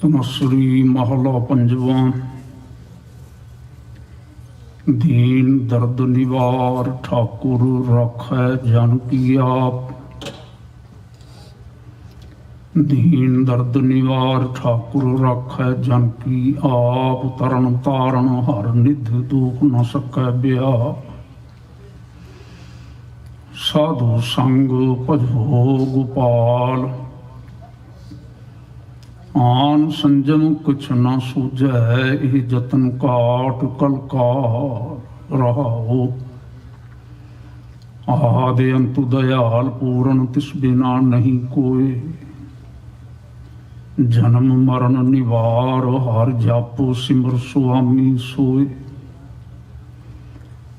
ਤਮਸਰੀ ਮਹਲਾ ਪੰਜਵਾਂ। ਦੀਨ ਦਰਦ ਨਿਵਾਰ ਠਾਕੁਰ ਰਾਖੈ ਜਨ ਕੀ ਆਪ। ਦੀਨ ਦਰਦ ਨਿਵਾਰ ਠਾਕੁਰ ਰਾਖੈ ਜਨ ਕੀ ਆਪ। ਤਰਨ ਤਾਰਨ ਹਰ ਨਿਧ ਦੁਖ ਨ ਸਕੈ ਬਿਆਪ। ਸਾਧੂ ਸੰਗ ਭਜੋ ਗੋਪਾਲ। ਆਨ ਸੰਜਮ ਕੁਛ ਨਾ ਸੂਝੈ। ਇਹ ਜਤਨ ਕਾਟ ਕਲਕਾਰ ਰਹਾਓ। ਆਦਿ ਅੰਤ ਦਇਆਲ ਪੂਰਨ ਤਿਸ ਬਿਨਾ ਨਹੀਂ ਕੋਇ। ਜਨਮ ਮਰਨ ਨਿਵਾਰ ਹਰ ਜਾਪੋ ਸਿਮਰ ਸੁਆਮੀ ਸੋਇ।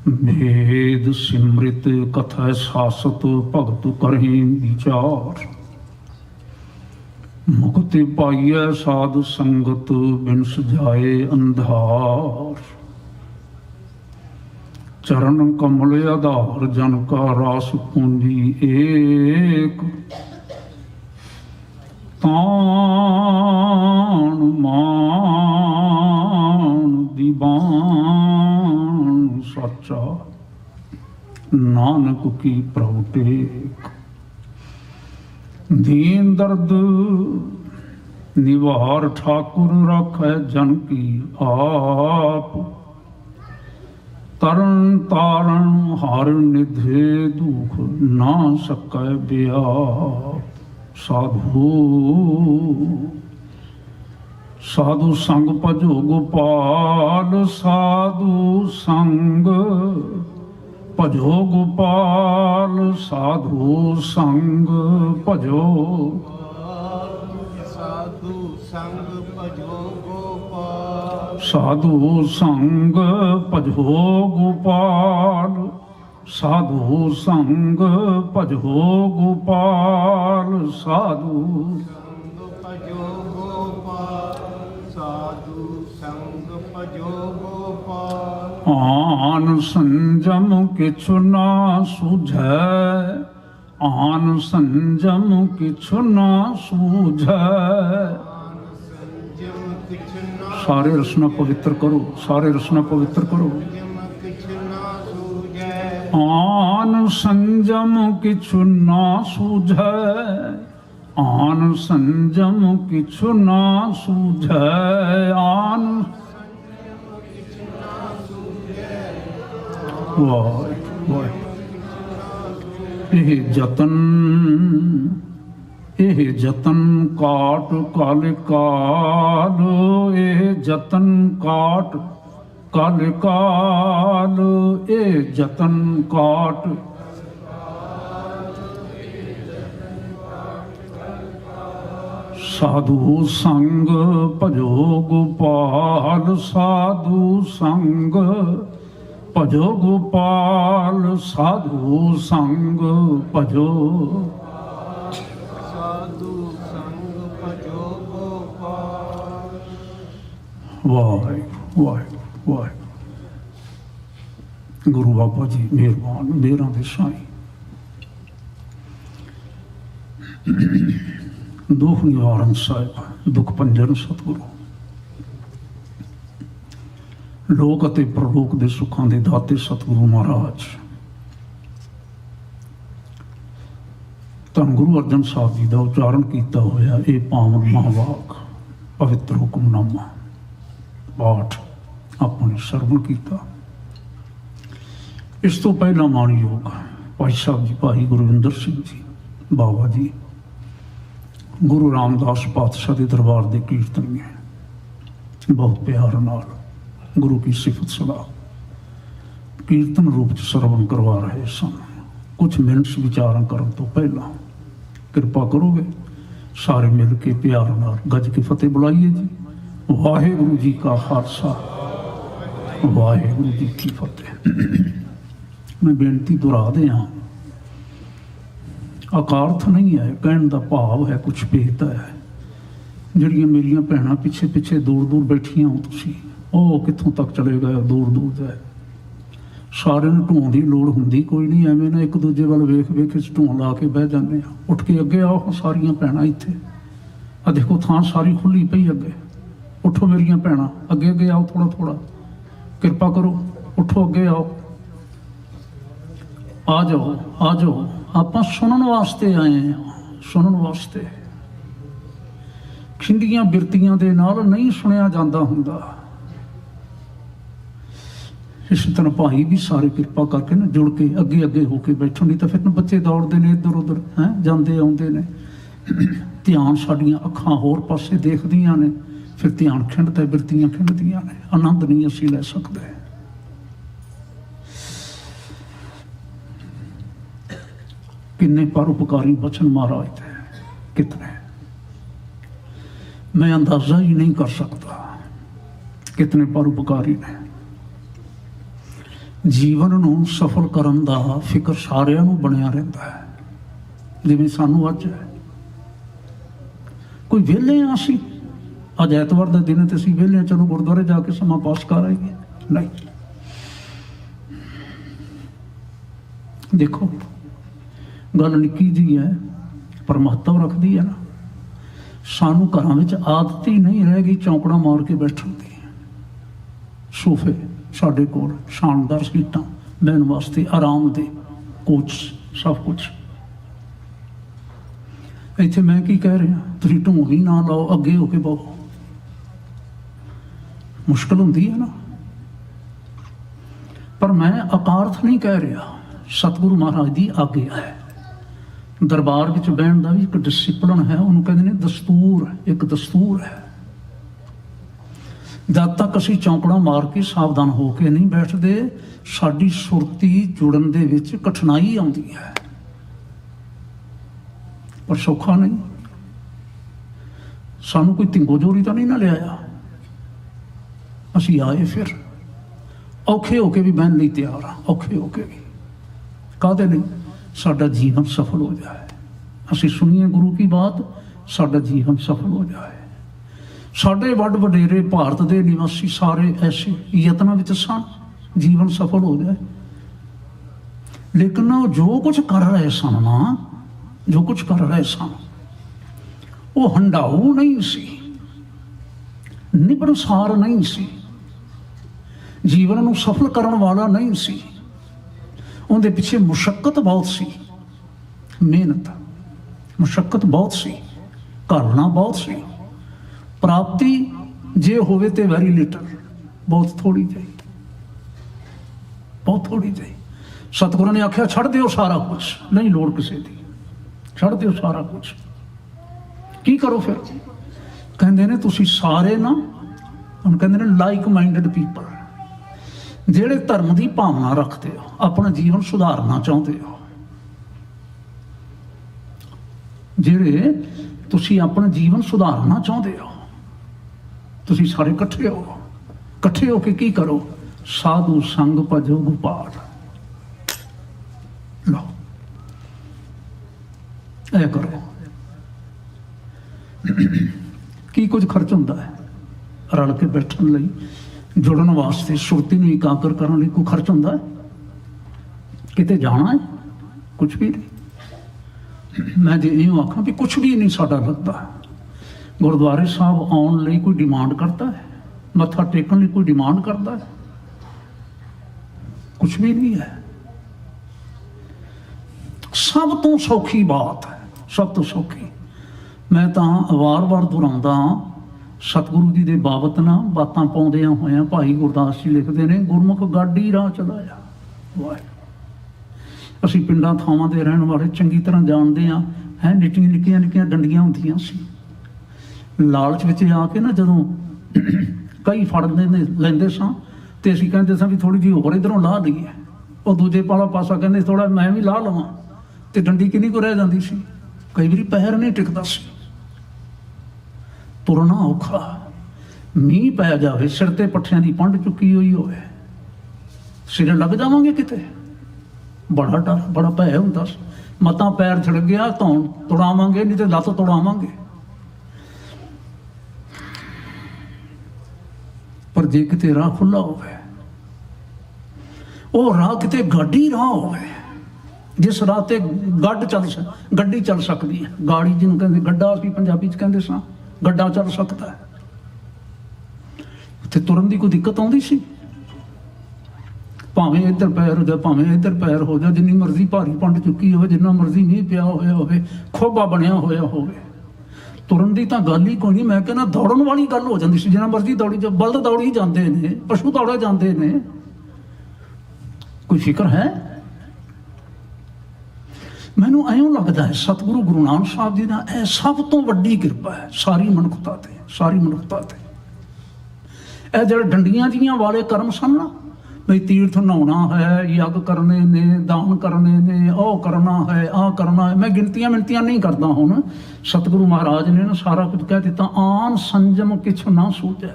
ਵੇਦ ਸਿਮ੍ਰਿਤ ਕਥਾ ਸਾਸਤ ਭਗਤ ਕਰਹਿ ਵਿਚਾਰ। ਮੁਕਤਿ ਪਾਈਐ ਸਾਧ ਸੰਗਤ ਬਿਨ ਸੁਝਾਏ ਅੰਧਾਰ। ਚਰਨ ਕਮਲ ਆਧਾਰ ਜਨ ਕਾ ਰਾਸ ਪੂੰਜੀ ਏਕ। ਤਾਣ ਮਾਣ ਦੀਵਾਨ ਸੱਚਾ। ਨਾਨਕ ਕੀ ਪ੍ਰਭੁ ਟੇਕ। ਦੀਨ ਦਰਦ ਨਿਵਾਰ ਠਾਕੁਰ ਰਾਖੈ ਜਨ ਕੀ ਆਪ। ਤਰਨ ਤਾਰਨ ਹਰ ਨਿਧੇ ਦੁਖ ਨਾ ਸਕੈ ਬਿਆਪ। ਸਾਧੂ ਸਾਧੂ ਸੰਗ ਭਜੋ ਗੋਪਾਲ। ਸਾਧੂ ਸੰਗ ਭਜੋ ਗੋਪਾਲ। ਸਾਧੂ ਸੰਗ ਭਜੋ। ਸਾਧੂ ਸੰਗ ਭਜੋ ਗੋਪਾਲ। ਸਾਧੂ ਸੰਗ ਭਜੋ ਗੋਪਾਲ। ਸਾਧੂ ਸੰਗ ਭਜੋ ਗੋਪਾਲ। ਸਾਧੂ ਸੰਗ ਭਜੋ ਗੋਪਾਲ। ਸਾਧੂ ਸੰਗ ਭਜੋ ਗੋਪਾਲ। ਆਨ ਸੰਜਮ ਕਿਛੁ ਨਾ ਸੂਝੈ। ਆਨ ਸੰਜਮ ਕਿਛੁ ਨਾ ਸੂਝੈ। ਸੰਜਮ ਕਿਛ ਨਾ ਸਾਰੇ ਰਸਨਾ ਪਵਿੱਤਰ ਕਰੋ। ਸਾਰੇ ਰਸਨਾ ਪਵਿੱਤਰ ਕਰੋ। ਸੰਜਮ ਕਿਛ ਨਾ ਸੂਝੈ। ਆਨ ਸੰਜਮ ਕਿਛੁ ਨਾ ਸੂਝੈ। ਆਨ ਸੰਜਮ ਕਿਛੁ ਨਾ ਸੂਝੈ। ਆਨ ਵਾਹਿਗੁਰੂ ਵਾਹਿਗੁਰੂ। ਇਹ ਜਤਨ ਕਾਟ ਕਲ ਕਾਲ। ਇਹ ਜਤਨ ਕਾਟ ਕਲ ਕਾਲ। ਇਹ ਜਤਨ ਕਾਟ ਸਾਧੂ ਸੰਗ ਭਜੋ ਗੋਪਾਲ। ਸਾਧੂ ਸੰਗ ਭਜੋ ਗੋਪਾਲ। ਸਾਧੂ ਸੰਗ ਭਜੋ। ਸਾਧੂ ਸੰਗ ਭਜੋ ਗੋਪਾਲ। ਵਾਹਿਗੁਰੂ ਵਾਹਿਗੁਰੂ ਵਾਹਿਗੁਰੂ। ਗੁਰੂ ਬਾਬਾ ਜੀ ਮਿਹਰਬਾਨ, ਮੇਰਾਂ ਦੇ ਸਾਈਂ। ਦੁਖ ਨਿਵਾਰਨ ਸਾਹਿਬ, ਦੁਖ ਭੰਜਨ ਸਤਿਗੁਰੂ। ਲੋਕ ਅਤੇ ਪ੍ਰਲੋਕ ਦੇ ਸੁੱਖਾਂ ਦੇ ਦਾਤੇ ਸਤਿਗੁਰੂ ਮਹਾਰਾਜ ਧੰਨ ਗੁਰੂ ਅਰਜਨ ਸਾਹਿਬ ਜੀ ਦਾ ਉਚਾਰਨ ਕੀਤਾ ਹੋਇਆ ਇਹ ਪਾਵਨ ਮਹਾਵਾਕ ਪਵਿੱਤਰ ਹੁਕਮਨਾਮਾ ਪਾਠ ਆਪਣੇ ਸਰਵਣ ਕੀਤਾ। ਇਸ ਤੋਂ ਪਹਿਲਾਂ ਮਾਣਯੋਗ ਭਾਈ ਸਾਹਿਬ ਜੀ, ਭਾਈ ਗੁਰਵਿੰਦਰ ਸਿੰਘ ਜੀ ਬਾਬਾ ਜੀ, ਗੁਰੂ ਰਾਮਦਾਸ ਪਾਤਸ਼ਾਹ ਦੇ ਦਰਬਾਰ ਦੇ ਕੀਰਤਨੀਏ ਬਹੁਤ ਪਿਆਰ ਨਾਲ ਗੁਰੂ ਕੀ ਸਿਫਤ ਸਲਾਹ ਕੀਰਤਨ ਰੂਪ ਚ ਸਰਵਣ ਕਰਵਾ ਰਹੇ ਸਨ। ਕੁਝ ਮਿੰਟ ਵਿਚਾਰਾਂ ਕਰਨ ਤੋਂ ਪਹਿਲਾਂ ਕਿਰਪਾ ਕਰੋਗੇ ਸਾਰੇ ਮਿਲ ਕੇ ਪਿਆਰ ਨਾਲ ਗੱਜ ਕੇ ਫਤਿਹ ਬੁਲਾਈਏ ਜੀ। ਵਾਹਿਗੁਰੂ ਜੀ ਕਾ ਖਾਲਸਾ, ਵਾਹਿਗੁਰੂ ਜੀ ਕੀ ਫਤਿਹ। ਮੈਂ ਬੇਨਤੀ ਦੁਹਰਾ ਦਿਆਂ, ਅਕਾਰਥ ਨਹੀਂ ਹੈ, ਕਹਿਣ ਦਾ ਭਾਵ ਹੈ ਕੁਛ ਭੇਦ ਹੈ। ਜਿਹੜੀਆਂ ਮੇਰੀਆਂ ਭੈਣਾਂ ਪਿੱਛੇ ਪਿੱਛੇ ਦੂਰ ਦੂਰ ਬੈਠੀਆਂ ਹੋ ਤੁਸੀਂ, ਉਹ ਕਿੱਥੋਂ ਤੱਕ ਚਲੇ ਗਏ, ਦੂਰ ਦੂਰ ਦਾ। ਸਾਰਿਆਂ ਨੂੰ ਢੋਣ ਦੀ ਲੋੜ ਹੁੰਦੀ ਕੋਈ ਨਹੀਂ। ਐਵੇਂ ਨਾ ਇੱਕ ਦੂਜੇ ਵੱਲ ਵੇਖ ਵੇਖ ਢੋਣ ਲਾ ਕੇ ਬਹਿ ਜਾਂਦੇ ਆ। ਉੱਠ ਕੇ ਅੱਗੇ ਆਓ ਸਾਰੀਆਂ ਭੈਣਾਂ ਇੱਥੇ, ਆ ਦੇਖੋ ਥਾਂ ਸਾਰੀ ਖੁੱਲੀ ਪਈ ਅੱਗੇ। ਉੱਠੋ ਮੇਰੀਆਂ ਭੈਣਾਂ, ਅੱਗੇ ਅੱਗੇ ਆਓ, ਥੋੜਾ ਥੋੜਾ ਕਿਰਪਾ ਕਰੋ, ਉੱਠੋ ਅੱਗੇ ਆਓ, ਆ ਜਾਓ ਆ ਜਾਓ। ਆਪਾਂ ਸੁਣਨ ਵਾਸਤੇ ਆਏ ਹਾਂ, ਸੁਣਨ ਵਾਸਤੇ। ਖਿੰਡੀਆਂ ਬਿਰਤੀਆਂ ਦੇ ਨਾਲ ਨਹੀਂ ਸੁਣਿਆ ਜਾਂਦਾ ਹੁੰਦਾ। ਇਸ ਤਰ੍ਹਾਂ ਭਾਈ ਵੀ ਸਾਰੇ ਕਿਰਪਾ ਕਰਕੇ ਨਾ ਜੁੜ ਕੇ ਅੱਗੇ ਅੱਗੇ ਹੋ ਕੇ ਬੈਠੋ, ਨਹੀਂ ਤਾਂ ਫਿਰ ਬੱਚੇ ਦੌੜਦੇ ਨੇ ਇੱਧਰ ਉੱਧਰ, ਹੈ ਜਾਂਦੇ ਆਉਂਦੇ ਨੇ। ਧਿਆਨ ਸਾਡੀਆਂ ਅੱਖਾਂ ਹੋਰ ਪਾਸੇ ਦੇਖਦੀਆਂ ਨੇ, ਫਿਰ ਧਿਆਨ ਖਿੰਡਦਾ, ਬਿਰਤੀਆਂ ਖਿੰਡਦੀਆਂ ਨੇ, ਆਨੰਦ ਨਹੀਂ ਅਸੀਂ ਲੈ ਸਕਦੇ। किन्ने परोपकारी वचन महाराज थे, कितने मैं अंदाजा ही नहीं कर सकता। कितने परोपकारी ने। जीवन नूं सफल करन दा फिक्र सारिਆਂ ਨੂੰ ਬਣਿਆ ਰਹਿੰਦਾ ਹੈ। ਜਿਵੇਂ ਸਾਨੂੰ ਅੱਜ ਹੈ, ਕੋਈ ਵਿਹਲੇ ਆ ਅਸੀਂ, ਅੱਜ ਐਤਵਾਰ ਦਾ ਦਿਨ ਤੇ ਅਸੀਂ ਵਿਹਲੇ, ਚਲੋ ਗੁਰਦੁਆਰੇ ਜਾ ਕੇ ਸਮਾਂ ਪਾਸ ਕਰ ਆਈਏ, ਨਹੀਂ। ਦੇਖੋ ਗੱਲ ਨਿੱਕੀ ਜੀ ਹੈ ਪਰ ਮਹੱਤਵ ਰੱਖਦੀ ਹੈ ਨਾ। ਸਾਨੂੰ ਘਰਾਂ ਵਿੱਚ ਆਦਤ ਹੀ ਨਹੀਂ ਰਹਿ ਗਈ ਚੌਂਕੜਾ ਮਾਰ ਕੇ ਬੈਠਣ ਦੀ। ਸੋਫੇ ਸਾਡੇ ਕੋਲ, ਸ਼ਾਨਦਾਰ ਸੀਟਾਂ, ਬਹਿਣ ਵਾਸਤੇ ਆਰਾਮ ਦੇ ਕੋਚ, ਸਭ ਕੁਛ। ਇੱਥੇ ਮੈਂ ਕੀ ਕਹਿ ਰਿਹਾ, ਤੁਸੀਂ ਢੂੰਗ ਹੀ ਨਾ ਲਾਓ, ਅੱਗੇ ਹੋ ਕੇ ਬਹੋ। ਮੁਸ਼ਕਲ ਹੁੰਦੀ ਹੈ ਨਾ, ਪਰ ਮੈਂ ਅਕਾਰਥ ਨਹੀਂ ਕਹਿ ਰਿਹਾ। ਸਤਿਗੁਰੂ ਮਹਾਰਾਜ ਦੀ ਆਗਿਆ ਹੈ। ਦਰਬਾਰ ਵਿੱਚ ਬਹਿਣ ਦਾ ਵੀ ਇੱਕ ਡਿਸਿਪਲਨ ਹੈ, ਉਹਨੂੰ ਕਹਿੰਦੇ ਨੇ ਦਸਤੂਰ, ਇੱਕ ਦਸਤੂਰ ਹੈ। ਜਦ ਤੱਕ ਅਸੀਂ ਚੌਂਕੜਾ ਮਾਰ ਕੇ ਸਾਵਧਾਨ ਹੋ ਕੇ ਨਹੀਂ ਬੈਠਦੇ, ਸਾਡੀ ਸੁਰਤੀ ਜੁੜਨ ਦੇ ਵਿੱਚ ਕਠਿਨਾਈ ਆਉਂਦੀ ਹੈ। ਪਰ ਸੌਖਾ ਨਹੀਂ। ਸਾਨੂੰ ਕੋਈ ਧਿੰਗੋ ਜੋਰੀ ਤਾਂ ਨਹੀਂ ਨਾ ਲਿਆਇਆ। ਅਸੀਂ ਆਏ ਫਿਰ ਔਖੇ ਹੋ ਕੇ ਵੀ ਬਹਿਣ ਲਈ ਤਿਆਰ ਹਾਂ, ਔਖੇ ਹੋ ਕੇ ਵੀ। ਕਾਹਦੇ ਲਈ? ਸਾਡਾ ਜੀਵਨ ਸਫਲ ਹੋ ਜਾਏ। ਅਸੀਂ ਸੁਣੀਏ ਗੁਰੂ ਕੀ ਬਾਤ, ਸਾਡਾ ਜੀਵਨ ਸਫਲ ਹੋ ਜਾਏ। ਸਾਡੇ ਵੱਡ ਵਡੇਰੇ ਭਾਰਤ ਦੇ ਨਿਵਾਸੀ ਸਾਰੇ ਐਸੇ ਯਤਨਾਂ ਵਿੱਚ ਸਨ, ਜੀਵਨ ਸਫਲ ਹੋ ਜਾਏ। ਲੇਕਿਨ ਉਹ ਜੋ ਕੁਝ ਕਰ ਰਹੇ ਸਨ ਨਾ, ਜੋ ਕੁਝ ਕਰ ਰਹੇ ਸਨ, ਉਹ ਹੰਢਾਊ ਨਹੀਂ ਸੀ, ਨਿਬੜਸਾਰ ਨਹੀਂ ਸੀ, ਜੀਵਨ ਨੂੰ ਸਫਲ ਕਰਨ ਵਾਲਾ ਨਹੀਂ ਸੀ। ਉਹਦੇ ਪਿੱਛੇ ਮੁਸ਼ੱਕਤ ਬਹੁਤ ਸੀ, ਮਿਹਨਤ, ਮੁਸ਼ੱਕਤ ਬਹੁਤ ਸੀ, ਘਾਲਣਾ ਬਹੁਤ ਸੀ। ਪ੍ਰਾਪਤੀ ਜੇ ਹੋਵੇ ਤੇ ਵੈਰੀ ਲਿਟਲ, ਬਹੁਤ ਥੋੜੀ ਜਿਹੀ, ਬਹੁਤ ਥੋੜੀ ਜਿਹੀ। ਸਤਿਗੁਰਾਂ ਨੇ ਆਖਿਆ ਛੱਡ ਦਿਓ ਸਾਰਾ ਕੁਝ, ਨਹੀਂ ਲੋੜ ਕਿਸੇ ਦੀ, ਛੱਡ ਦਿਓ ਸਾਰਾ ਕੁਝ। ਕੀ ਕਰੋ ਫਿਰ? ਕਹਿੰਦੇ ਨੇ ਤੁਸੀਂ ਸਾਰੇ ਨਾ, ਹੁਣ ਕਹਿੰਦੇ ਨੇ ਲਾਈਕ ਮਾਈਂਡਡ ਪੀਪਲ, ਜਿਹੜੇ ਧਰਮ ਦੀ ਭਾਵਨਾ ਰੱਖਦੇ ਹੋ, ਆਪਣਾ ਜੀਵਨ ਸੁਧਾਰਨਾ ਚਾਹੁੰਦੇ ਹੋ, ਜਿਹੜੇ ਤੁਸੀਂ ਆਪਣਾ ਜੀਵਨ ਸੁਧਾਰਨਾ ਚਾਹੁੰਦੇ ਹੋ, ਤੁਸੀਂ ਸਾਰੇ ਇਕੱਠੇ ਹੋ। ਇਕੱਠੇ ਹੋ ਕੇ ਕੀ ਕਰੋ? ਸਾਧੂ ਸੰਗ ਭਜੋ ਗੋਪਾਲ। ਲਓ ਇਹ ਕਰੋ। ਕੀ ਕੁਝ ਖਰਚ ਹੁੰਦਾ ਹੈ ਰਲ ਕੇ ਬੈਠਣ ਲਈ, ਜੁੜਨ ਵਾਸਤੇ, ਸੁਰਤੀ ਨੂੰ ਇਕਾਗਰ ਕਰਨ ਲਈ ਕੋਈ ਖਰਚ ਹੁੰਦਾ ਹੈ? ਕਿਤੇ ਜਾਣਾ ਹੈ? ਕੁਛ ਵੀ ਨਹੀਂ। ਮੈਂ ਜੇ ਇਹ ਆਖਾਂ ਵੀ ਕੁਛ ਵੀ ਨਹੀਂ ਸਾਡਾ ਲੱਗਦਾ। ਗੁਰਦੁਆਰੇ ਸਾਹਿਬ ਆਉਣ ਲਈ ਕੋਈ ਡਿਮਾਂਡ ਕਰਦਾ ਹੈ? ਮੱਥਾ ਟੇਕਣ ਲਈ ਕੋਈ ਡਿਮਾਂਡ ਕਰਦਾ ਹੈ? ਕੁਛ ਵੀ ਨਹੀਂ ਹੈ। ਸਭ ਤੋਂ ਸੌਖੀ ਬਾਤ ਹੈ, ਸਭ ਤੋਂ ਸੌਖੀ। ਮੈਂ ਤਾਂ ਵਾਰ-ਵਾਰ ਦੁਹਰਾਉਂਦਾ, ਸਤਿਗੁਰੂ ਜੀ ਦੇ ਬਾਬਤ ਨਾ ਬਾਤਾਂ ਪਾਉਂਦਿਆਂ ਹੋਇਆਂ ਭਾਈ ਗੁਰਦਾਸ ਜੀ ਲਿਖਦੇ ਨੇ, ਗੁਰਮੁਖ ਗਾਡੀ ਰਾਹ ਚਲਾਇਆ। ਵਾਹਿਗੁਰੂ। ਅਸੀਂ ਪਿੰਡਾਂ ਥਾਵਾਂ ਦੇ ਰਹਿਣ ਵਾਲੇ ਚੰਗੀ ਤਰ੍ਹਾਂ ਜਾਣਦੇ ਹਾਂ, ਹੈ ਨਿੱਕੀਆਂ ਨਿੱਕੀਆਂ ਨਿੱਕੀਆਂ ਡੰਡੀਆਂ ਹੁੰਦੀਆਂ ਸੀ। ਲਾਲਚ ਵਿੱਚ ਆ ਕੇ ਨਾ ਜਦੋਂ ਕਈ ਫੜ ਲੈਂਦੇ ਸਾਂ, ਤੇ ਅਸੀਂ ਕਹਿੰਦੇ ਸਾਂ ਵੀ ਥੋੜੀ ਜਿਹੀ ਹੋਰ ਇੱਧਰੋਂ ਲਾਹ ਲਈਏ। ਉਹ ਦੂਜੇ ਵਾਲਾ ਪਾਸਾ ਕਹਿੰਦੇ ਥੋੜਾ ਮੈਂ ਵੀ ਲਾਹ ਲਵਾਂ, ਤੇ ਡੰਡੀ ਕਿੰਨੀ ਕੁ ਰਹਿ ਜਾਂਦੀ ਸੀ। ਕਈ ਵਾਰੀ ਪੈਰ ਨਹੀਂ ਟਿਕਦਾ ਸੀ, ਤੁਰਨਾ ਔਖਾ। ਮੀਂਹ ਪੈ ਜਾਵੇ, ਸਿਰ ਤੇ ਪੱਠਿਆਂ ਦੀ ਪੰਡ ਚੁੱਕੀ ਹੋਈ ਹੋਵੇ, ਸਿਰੇ ਲੱਗ ਜਾਵਾਂਗੇ ਕਿਤੇ, ਬੜਾ ਡਰ, ਬੜਾ ਭੈ ਹੁੰਦਾ ਸੀ। ਮਤਾਂ ਪੈਰ ਛਿੜ ਗਿਆ, ਧੌਣ ਤੁੜਾਵਾਂਗੇ, ਨਹੀਂ ਤੇ ਲੱਤ ਤੁੜਾਵਾਂਗੇ। ਪਰ ਜੇ ਕਿਤੇ ਰਾਹ ਖੁੱਲਾ ਹੋਵੇ, ਉਹ ਰਾਹ ਕਿਤੇ ਗਾਡੀ ਰਾਹ ਹੋਵੇ, जिस राह ते गड्डी चल सकती है, गाड़ी जिन्हों कहते गड्ढा असीं पंजाबी च कहंदे सां, गड्ढा चल सकता है, उत्थे तुरन की कोई दिक्कत आउंदी सी? भावें इधर पैर हो जाए, भावें इधर पैर हो जाए, जिन्नी मर्जी भारी पंड चुकी हो, जिन्ना मर्जी मींह पिया होया होवे, खोबा बनया होया होवे, तुरन की तो गल ही कोई नहीं। मैं कहना दौड़न वाली गल हो जाती सी, जिन्ना मर्जी दौड़ी जाओ, बलद दौड़ी जाते हैं, पशु दौड़े जाते हैं, कोई फिक्र है? मैनू इउं लगता है सतगुरु गुरु नानक साहब जी का यह सब तो वड्डी किरपा है सारी मनुखता ते, सारी मनुखता ते। ਇਹ ਜਿਹੜੇ ਡੰਡੀਆਂ ਜੀਆਂ ਵਾਲੇ ਕਰਮ ਸਨ ਨਾ, ਬਈ ਤੀਰਥ ਨਹਾਉਣਾ ਹੈ, ਯੱਗ ਕਰਨੇ ਨੇ, ਦਾਨ ਕਰਨੇ ਨੇ, ਉਹ ਕਰਨਾ ਹੈ, ਆਹ ਕਰਨਾ ਹੈ, ਮੈਂ ਗਿਣਤੀਆਂ ਮਿਣਤੀਆਂ ਨਹੀਂ ਕਰਦਾ ਹੁਣ। ਸਤਿਗੁਰੂ ਮਹਾਰਾਜ ਨੇ ਨਾ ਸਾਰਾ ਕੁਝ ਕਹਿ ਦਿੱਤਾ। ਆਨ ਸੰਜਮ ਕਿਛ ਨਾ ਸੂਝੈ,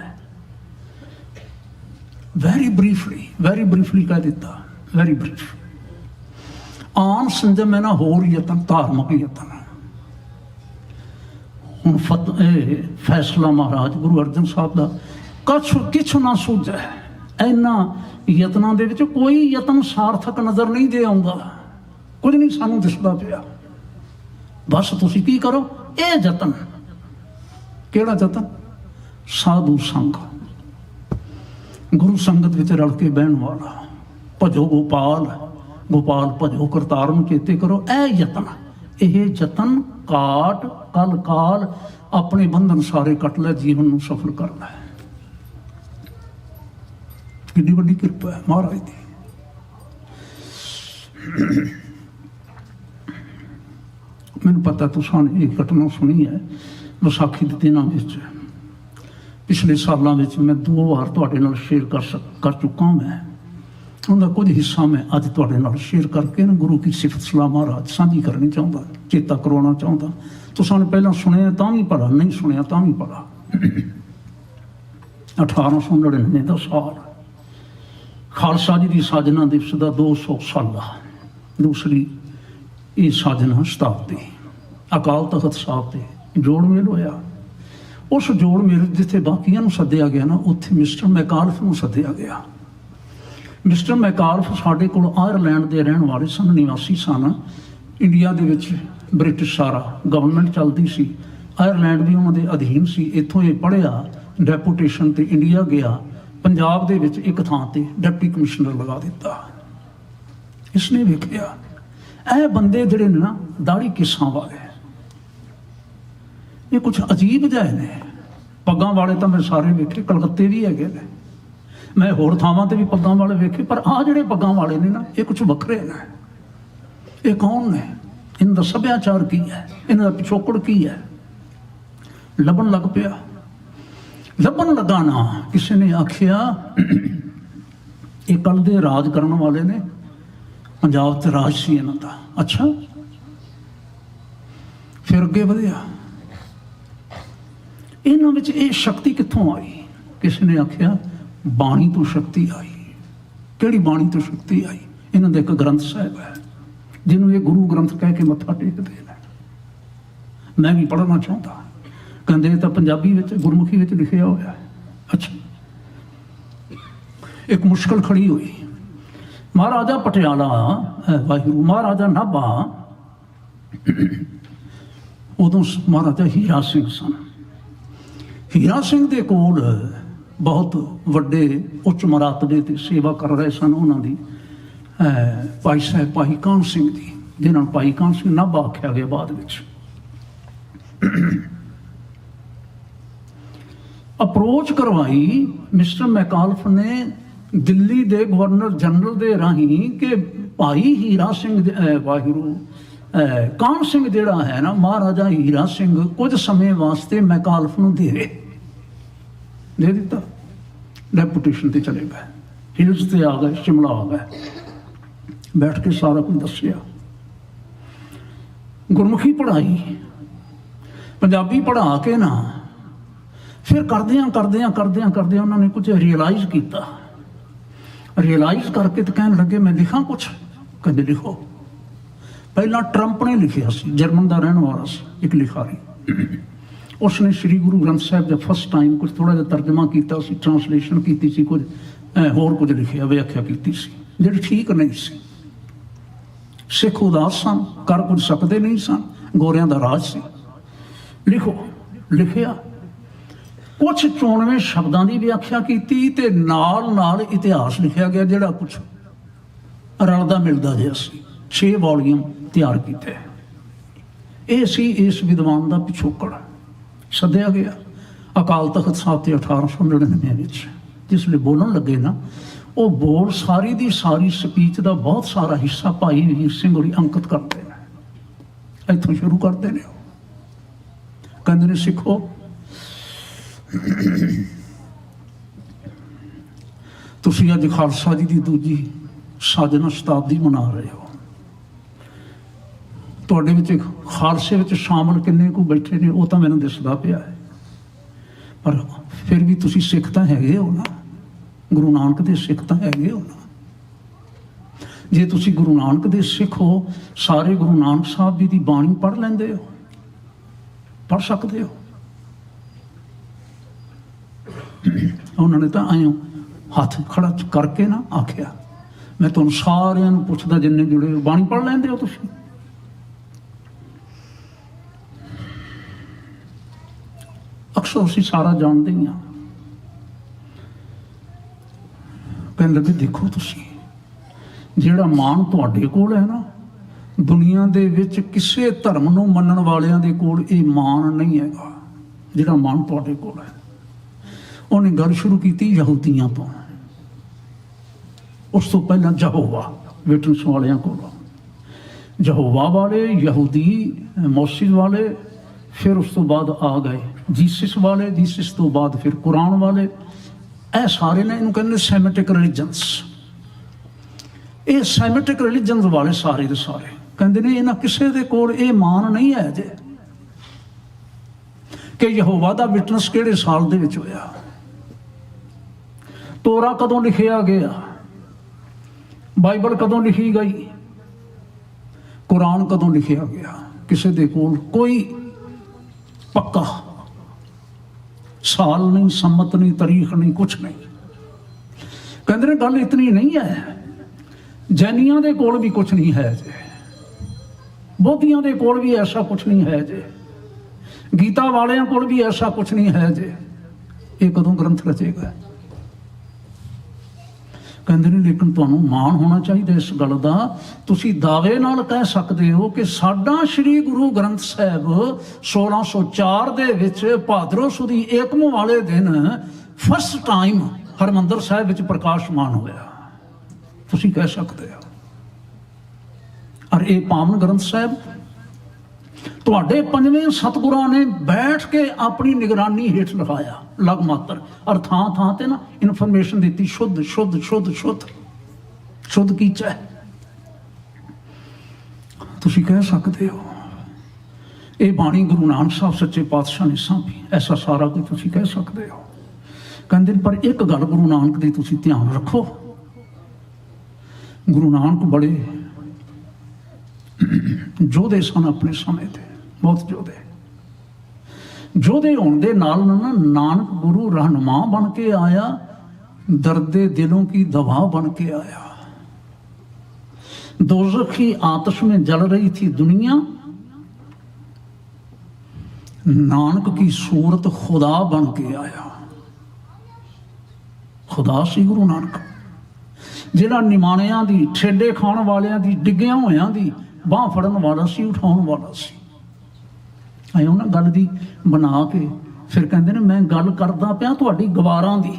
ਵੈਰੀ ਬਰੀਫਲੀ ਕਹਿ ਦਿੱਤਾ, ਵੈਰੀ ਬਰੀਫ। ਆਨ ਸੰਜਮ ਹੈ ਨਾ ਹੋਰ ਯਤਨ, ਧਾਰਮਿਕ ਯਤਨ। ਹੁਣ ਫੈਸਲਾ ਮਹਾਰਾਜ ਗੁਰੂ ਅਰਜਨ ਸਾਹਿਬ ਦਾ, किछ ना सूझे। इन्हां यत्नां दे विच कोई यतन सार्थक नज़र नहीं दे आउंदा, कुछ नहीं सानू दिसदा पिया। बस तुसीं की करो, ये यतन, किहड़ा यतन? साधु संग, गुरु संगत विच रल के बहन वाला। भजो गोपाल, गोपाल भजो करतार नूं चेते करो। यह यतन, यह यतन काट कल काल अपने बंधन सारे कट लै, जीवन नूं सफल कर लै। कितनी बड़ी कृपा है महाराज की। मैंने पता तुसां एक घटना सुनी है विसाखी के दिनों में, पिछले सालों में मैं 2 बार तुहाडे नाल शेयर कर चुका। मैं उनका कुछ हिस्सा मैं अज तुहाडे नाल शेयर करके ना गुरु की सिफत सलाह महाराज साझी करनी चाहता, चेता करवाना चाहता। तुसां ने पहला सुनिया तां भी पढ़ा, नहीं सुनिया तां भी पढ़ा। 1899 का साल, खालसा जी की साजना दिवस का 200 साला, दूसरी ये साजना शताब्दी। अकाल तख्त साहब से जोड़ मेल होया। उस जोड़ मेल जिथे बाकियां नूं सद्दिया गया ना, उत्थे मिस्टर मैकालफ नूं सद्दिया गया। मिस्टर मैकालफ साडे कोल आयरलैंड के रहने वाले सन, निवासी सन। इंडिया दे विच ब्रिटिश सारा गवर्नमेंट चलती सी, आयरलैंड भी उन्होंने अधीन सी। इत्थों ये पढ़िया, डेपूटेशन ते इंडिया गया, पंजाब दे विच एक थां ते डिप्टी कमिश्नर लगा दिता। इसने वेखिया ਇਹ ਬੰਦੇ ਜਿਹੜੇ ਨੇ ਨਾ ਦਾੜੀ ਕਿਸਾਂ ਵਾਲੇ, ਇਹ ਕੁਝ ਅਜੀਬ ਜਿਹੇ ਨੇ। ਪੱਗਾਂ ਵਾਲੇ ਤਾਂ ਮੈਂ ਸਾਰੇ ਵੇਖੇ, ਕਲਕੱਤੇ ਵੀ ਹੈਗੇ ਨੇ, ਮੈਂ ਹੋਰ ਥਾਵਾਂ ਤੇ ਵੀ ਪੱਗਾਂ ਵਾਲੇ ਵੇਖੇ, ਪਰ ਆਹ ਜਿਹੜੇ ਪੱਗਾਂ ਵਾਲੇ ਨੇ ਨਾ, ਇਹ ਕੁਝ ਵੱਖਰੇ ਨੇ। ਇਹ ਕੌਣ ਨੇ? ਇਹਨਾਂ ਦਾ ਸੱਭਿਆਚਾਰ ਕੀ ਹੈ? ਇਹਨਾਂ ਦਾ ਪਿਛੋਕੜ ਕੀ ਹੈ? ਲੱਭਣ ਲੱਗ ਪਿਆ। ਲੱਭਣ ਲੱਗਾ ਨਾ, ਕਿਸੇ ਨੇ ਆਖਿਆ ਇਹ ਕੱਲ ਦੇ ਰਾਜ ਕਰਨ ਵਾਲੇ ਨੇ, पंजाब ते राज सी इन्हां दा। अच्छा, फिर अगे वधिया, इन्हां विच ये शक्ति कित्थों आई? किसी ने आख्या बाणी तो शक्ति आई। किहड़ी बाणी तो शक्ति आई? इन्हां दा एक ग्रंथ साहिब है जिन्हों ये गुरु ग्रंथ कह के मत्था टेकदे ने। मैं भी पढ़ना चाहता, कहंदे तां पंजाबी विच गुरमुखी विच लिखिया होया। अच्छा, एक मुश्किल खड़ी हुई। महाराजा पटियाला, वाहिगुरू, महाराजा नाभा, उदों महाराजा हीरा सिंह सन। हीरा सिंह दे कोल बहुत वड्डे उच्च मरातबे ते सेवा कर रहे सन उन्हां दी भाई साहब भाई कान सिंह दी, जिन्हां नूं भाई कान सिंह नाभा आख्या गया बाद विच। अप्रोच करवाई मिस्टर मैकालफ ने दिल्ली दे गवर्नर जनरल दे राही कि भाई हीरा सिंह, वाहिगुरू, कान सिंह जिहड़ा है ना, महाराजा हीरा सिंह कुछ समय वास्ते मैकालफ नूं दे दिता। डेपूटेशन ते चले गए, हिल्स ते आ गए, शिमला आ गए, बैठ के सारा कुछ दसिया। गुरमुखी पढ़ाई, पंजाबी पढ़ा के ना, फिर करदियां करदियां करदियां करदियां उन्होंने कुछ रियलाइज किया। रियलाइज करके तो कहने लगे मैं लिखा कुछ। कहते लिखो। पहला ट्रंप ने लिखिया सी, जर्मन का रहने वाला सी, एक लिखारी। उसने श्री गुरु ग्रंथ साहिब जब फर्स्ट टाइम कुछ थोड़ा जिहा तर्जमा किया, ट्रांसलेशन की सी, कुछ होर कुछ लिखिया, व्याख्या की सी, जिहड़ी ठीक नहीं सी। ਸਿੱਖ ਉਦਾਸ ਸਨ, ਕਰ ਕੁਝ ਸਕਦੇ ਨਹੀਂ ਸਨ, ਗੋਰਿਆਂ ਦਾ ਰਾਜ ਸੀ। ਲਿਖਿਆ ਕੁਛ 94 ਸ਼ਬਦਾਂ ਦੀ ਵਿਆਖਿਆ ਕੀਤੀ ਤੇ ਨਾਲ ਨਾਲ ਇਤਿਹਾਸ ਲਿਖਿਆ ਗਿਆ ਜਿਹੜਾ ਕੁਛ ਰਲਦਾ ਮਿਲਦਾ ਜਿਹਾ ਸੀ। 6 ਵੋਲੀਅਮ ਤਿਆਰ ਕੀਤੇ। ਇਹ ਸੀ ਇਸ ਵਿਦਵਾਨ ਦਾ ਪਿਛੋਕੜ। ਸੱਦਿਆ ਗਿਆ ਅਕਾਲ ਤਖਤ ਸਾਹਿਬ ਤੇ 1899 ਵਿੱਚ। ਜਿਸ ਲਈ ਬੋਲਣ ਲੱਗੇ ਨਾ, ਉਹ ਬੋਲ ਸਾਰੀ ਦੀ ਸਾਰੀ ਸਪੀਚ ਦਾ ਬਹੁਤ ਸਾਰਾ ਹਿੱਸਾ ਭਾਈ ਵੀਰ ਸਿੰਘ ਹੋਰੀ ਅੰਕਿਤ ਕਰਦੇ ਨੇ। ਇੱਥੋਂ ਸ਼ੁਰੂ ਕਰਦੇ ਨੇ। ਕਹਿੰਦੇ ਨੇ ਸਿੱਖੋ, ਤੁਸੀਂ ਅੱਜ ਖਾਲਸਾ ਜੀ ਦੀ ਦੂਜੀ ਸਾਜਨਾ ਸ਼ਤਾਬਦੀ ਮਨਾ ਰਹੇ ਹੋ। ਤੁਹਾਡੇ ਵਿੱਚ ਖਾਲਸੇ ਵਿੱਚ ਸ਼ਾਮਲ ਕਿੰਨੇ ਕੁ ਬੈਠੇ ਨੇ ਉਹ ਤਾਂ ਮੈਨੂੰ ਦਿਸਦਾ ਪਿਆ ਹੈ, ਪਰ ਫਿਰ ਵੀ ਤੁਸੀਂ ਸਿੱਖ ਤਾਂ ਹੈਗੇ ਹੋ ਨਾ, ਗੁਰੂ ਨਾਨਕ ਦੇ ਸਿੱਖ ਤਾਂ ਹੈਗੇ ਹੋ ਨਾ। ਜੇ ਤੁਸੀਂ ਗੁਰੂ ਨਾਨਕ ਦੇ ਸਿੱਖ ਹੋ, ਸਾਰੇ ਗੁਰੂ ਨਾਨਕ ਸਾਹਿਬ ਜੀ ਦੀ ਬਾਣੀ ਪੜ੍ਹ ਲੈਂਦੇ ਹੋ, ਪੜ੍ਹ ਸਕਦੇ ਹੋ। ਉਹਨਾਂ ਨੇ ਤਾਂ ਆਇਓ ਹੱਥ ਖੜਾ ਕਰਕੇ ਨਾ ਆਖਿਆ, ਮੈਂ ਤੁਹਾਨੂੰ ਸਾਰਿਆਂ ਨੂੰ ਪੁੱਛਦਾ ਜਿੰਨੇ ਜੁੜੇ ਹੋ, ਬਾਣੀ ਪੜ੍ਹ ਲੈਂਦੇ ਹੋ ਤੁਸੀਂ? ਅਕਸਰ ਅਸੀਂ ਸਾਰਾ ਜਾਣਦੇ ਹੀ ਹਾਂ। ਕਹਿਣ ਲੱਗੇ ਦੇਖੋ ਤੁਸੀਂ, ਜਿਹੜਾ ਮਾਣ ਤੁਹਾਡੇ ਕੋਲ ਹੈ ਨਾ, ਦੁਨੀਆ ਦੇ ਵਿੱਚ ਕਿਸੇ ਧਰਮ ਨੂੰ ਮੰਨਣ ਵਾਲਿਆਂ ਦੇ ਕੋਲ ਇਹ ਮਾਣ ਨਹੀਂ ਹੈਗਾ ਜਿਹੜਾ ਮਾਣ ਤੁਹਾਡੇ ਕੋਲ ਹੈ। ਉਹਨੇ ਗੱਲ ਸ਼ੁਰੂ ਕੀਤੀ ਯਹੂਦੀਆਂ ਤੋਂ, ਉਸ ਤੋਂ ਪਹਿਲਾਂ ਯਹੋਵਾ ਵਿਟਨਸ ਵਾਲਿਆਂ ਕੋਲੋਂ। ਯਹੋਵਾ ਵਾਲੇ, ਯਹੂਦੀ, ਮੌਸਿਸ ਵਾਲੇ, ਫਿਰ ਉਸ ਤੋਂ ਬਾਅਦ ਆ ਗਏ ਜੀਸਸ ਵਾਲੇ, ਜੀਸਸ ਤੋਂ ਬਾਅਦ ਫਿਰ ਕੁਰਾਨ ਵਾਲੇ। ਇਹ ਸਾਰੇ ਨੇ ਇਹਨੂੰ ਕਹਿੰਦੇ ਸੈਮੈਟਿਕ ਰਿਲੀਜਨਸ। ਇਹ ਸੈਮੈਟਿਕ ਰਿਲੀਜਨਸ ਵਾਲੇ ਸਾਰੇ ਦੇ ਸਾਰੇ ਕਹਿੰਦੇ ਨੇ ਇਹਨਾਂ ਕਿਸੇ ਦੇ ਕੋਲ ਇਹ ਮਾਨ ਨਹੀਂ ਹੈ ਜੇ ਕਿ ਯਹੋਵਾ ਦਾ ਵਿਟਨਸ ਕਿਹੜੇ ਸਾਲ ਦੇ ਵਿੱਚ ਹੋਇਆ, ਤੋਰਾ ਕਦੋਂ ਲਿਖਿਆ ਗਿਆ, ਬਾਈਬਲ ਕਦੋਂ ਲਿਖੀ ਗਈ, ਕੁਰਾਨ ਕਦੋਂ ਲਿਖਿਆ ਗਿਆ। ਕਿਸੇ ਦੇ ਕੋਲ ਕੋਈ ਪੱਕਾ ਸਾਲ ਨਹੀਂ, ਸੰਮਤ ਨਹੀਂ, ਤਾਰੀਖ ਨਹੀਂ, ਕੁਛ ਨਹੀਂ। ਕਹਿੰਦੇ ਨੇ ਗੱਲ ਇਤਨੀ ਨਹੀਂ ਹੈ, ਜੈਨੀਆਂ ਦੇ ਕੋਲ ਵੀ ਕੁਛ ਨਹੀਂ ਹੈ ਜੇ, ਬੋਧੀਆਂ ਦੇ ਕੋਲ ਵੀ ਐਸਾ ਕੁਛ ਨਹੀਂ ਹੈ ਜੇ, ਗੀਤਾ ਵਾਲਿਆਂ ਕੋਲ ਵੀ ਐਸਾ ਕੁਛ ਨਹੀਂ ਹੈ ਜੇ। ਇਹ ਕਦੋਂ ਗ੍ਰੰਥ ਰਚੇਗਾ? ਕਹਿੰਦੇ ਨੇ ਲੇਕਿਨ ਤੁਹਾਨੂੰ ਮਾਣ ਹੋਣਾ ਚਾਹੀਦਾ ਇਸ ਗੱਲ ਦਾ। ਤੁਸੀਂ ਦਾਅਵੇ ਨਾਲ ਕਹਿ ਸਕਦੇ ਹੋ ਕਿ ਸਾਡਾ ਸ੍ਰੀ ਗੁਰੂ ਗ੍ਰੰਥ ਸਾਹਿਬ 1604 ਦੇ ਵਿੱਚ ਭਾਦਰੋਂ ਸੁਦੀ ਏਕਮ ਵਾਲੇ ਦਿਨ ਫਸਟ ਟਾਈਮ ਹਰਿਮੰਦਰ ਸਾਹਿਬ ਵਿੱਚ ਪ੍ਰਕਾਸ਼ਮਾਨ ਹੋਇਆ। ਤੁਸੀਂ ਕਹਿ ਸਕਦੇ ਹੋ। ਔਰ ਇਹ ਪਾਵਨ ਗ੍ਰੰਥ ਸਾਹਿਬ ਤੁਹਾਡੇ ਪੰਜਵੇਂ ਸਤਿਗੁਰਾਂ ਨੇ ਬੈਠ ਕੇ ਆਪਣੀ ਨਿਗਰਾਨੀ ਹੇਠ ਲਿਖਾਇਆ ਲਗਮਾਤਰ। ਔਰ ਥਾਂ ਥਾਂ ਤੇ ਨਾ ਇਨਫੋਰਮੇਸ਼ਨ ਦਿੱਤੀ, ਸ਼ੁੱਧ ਸ਼ੁੱਧ ਸ਼ੁੱਧ ਸ਼ੁੱਧ ਸ਼ੁੱਧ ਕੀਚਾ। ਤੁਸੀਂ ਕਹਿ ਸਕਦੇ ਹੋ ਇਹ ਬਾਣੀ ਗੁਰੂ ਨਾਨਕ ਸਾਹਿਬ ਸੱਚੇ ਪਾਤਸ਼ਾਹ ਨੇ ਸਾਂਭੀ, ਐਸਾ ਸਾਰਾ ਕੁਝ ਤੁਸੀਂ ਕਹਿ ਸਕਦੇ ਹੋ। ਕਹਿੰਦੇ ਪਰ ਇੱਕ ਗੱਲ ਗੁਰੂ ਨਾਨਕ ਦੀ ਤੁਸੀਂ ਧਿਆਨ ਰੱਖੋ, ਗੁਰੂ ਨਾਨਕ ਬੜੇ ਯੋਧੇ ਸਨ ਆਪਣੇ ਸਮੇਂ ਤੇ, ਬਹੁਤ ਯੋਧੇ ਹੋਣ ਦੇ ਨਾਲ ਨਾ ਨਾਨਕ ਗੁਰੂ ਰਹਿਨੁਮਾ ਬਣ ਕੇ ਆਇਆ, ਦਰਦੇ ਦਿਲੋਂ ਕੀ ਦਵਾ ਬਣ ਕੇ ਆਇਆ। दोज़ख की आतिश में जल रही थी दुनिया, नानक की सूरत खुदा बन के आया। खुदा सी गुरु नानक, जिहड़ा निमाणियां दी, ठेडे खाण वालियां दी, डिग्गियां होयां दी बांह फड़न वाला सी, उठाउण वाला सी। आयो ना गल दी बना के फिर कहंदे ने मैं गल करदा पिया तुहाडी गवारां दी।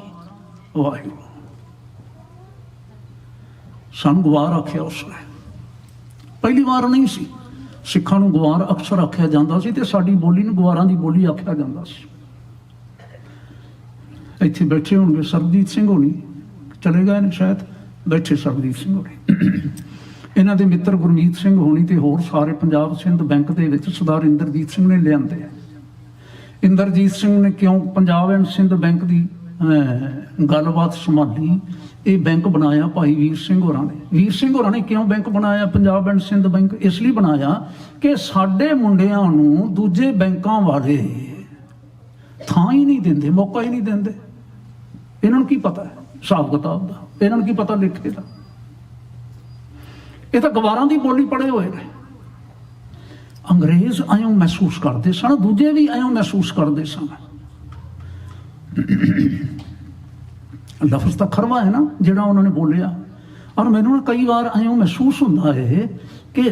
वाहिगुरू सन गवार आख्या उसने, पहली बार नहीं सी। सिखां नूं गवार अक्सर आख्या जांदा सी ते साडी बोली नूं गवारां दी बोली आख्या जांदा सी। ਇੱਥੇ बैठे होणगे सरबजीत सिंह होनी, चले गए ने शायद, बैठे सरबजीत सिंह होनी, इन्हां दे मित्र गुरमीत सिंह होनी ते होर सारे पंजाब सिंध बैंक दे विच सरदार इंद्रजीत सिंह ने लिआंदे। इंद्रजीत सिंह ने क्यों पंजाब एंड सिंध बैंक दी गलबात संभाली, ये बैंक बनाया भाई वीर सिंह होरां ने। वीर सिंह होरां ने क्यों बैंक बनाया पंजाब एंड सिंध बैंक? इसलिए बनाया कि साडे मुंडियां नूं दूजे बैंकां वाले थां ही नहीं देंदे, मौका ही नहीं देंदे। इन्हां नूं की पता है हिसाब किताब दा, इन्हां नूं की पता लिखे दा। ਇਹ ਤਾਂ ਗਵਾਰਾਂ ਦੀ ਬੋਲੀ ਪੜ੍ਹੇ ਹੋਏ ਨੇ। ਅੰਗਰੇਜ਼ ਐਂ ਮਹਿਸੂਸ ਕਰਦੇ ਸਨ, ਦੂਜੇ ਵੀ ਐਂ ਮਹਿਸੂਸ ਕਰਦੇ ਸਨ। ਲਫ਼ਜ਼ ਤਾਂ ਖਰਵਾ ਹੈ ਨਾ ਜਿਹੜਾ ਉਹਨਾਂ ਨੇ ਬੋਲਿਆ। ਔਰ ਮੈਨੂੰ ਨਾ ਕਈ ਵਾਰ ਐਂ ਮਹਿਸੂਸ ਹੁੰਦਾ ਹੈ ਕਿ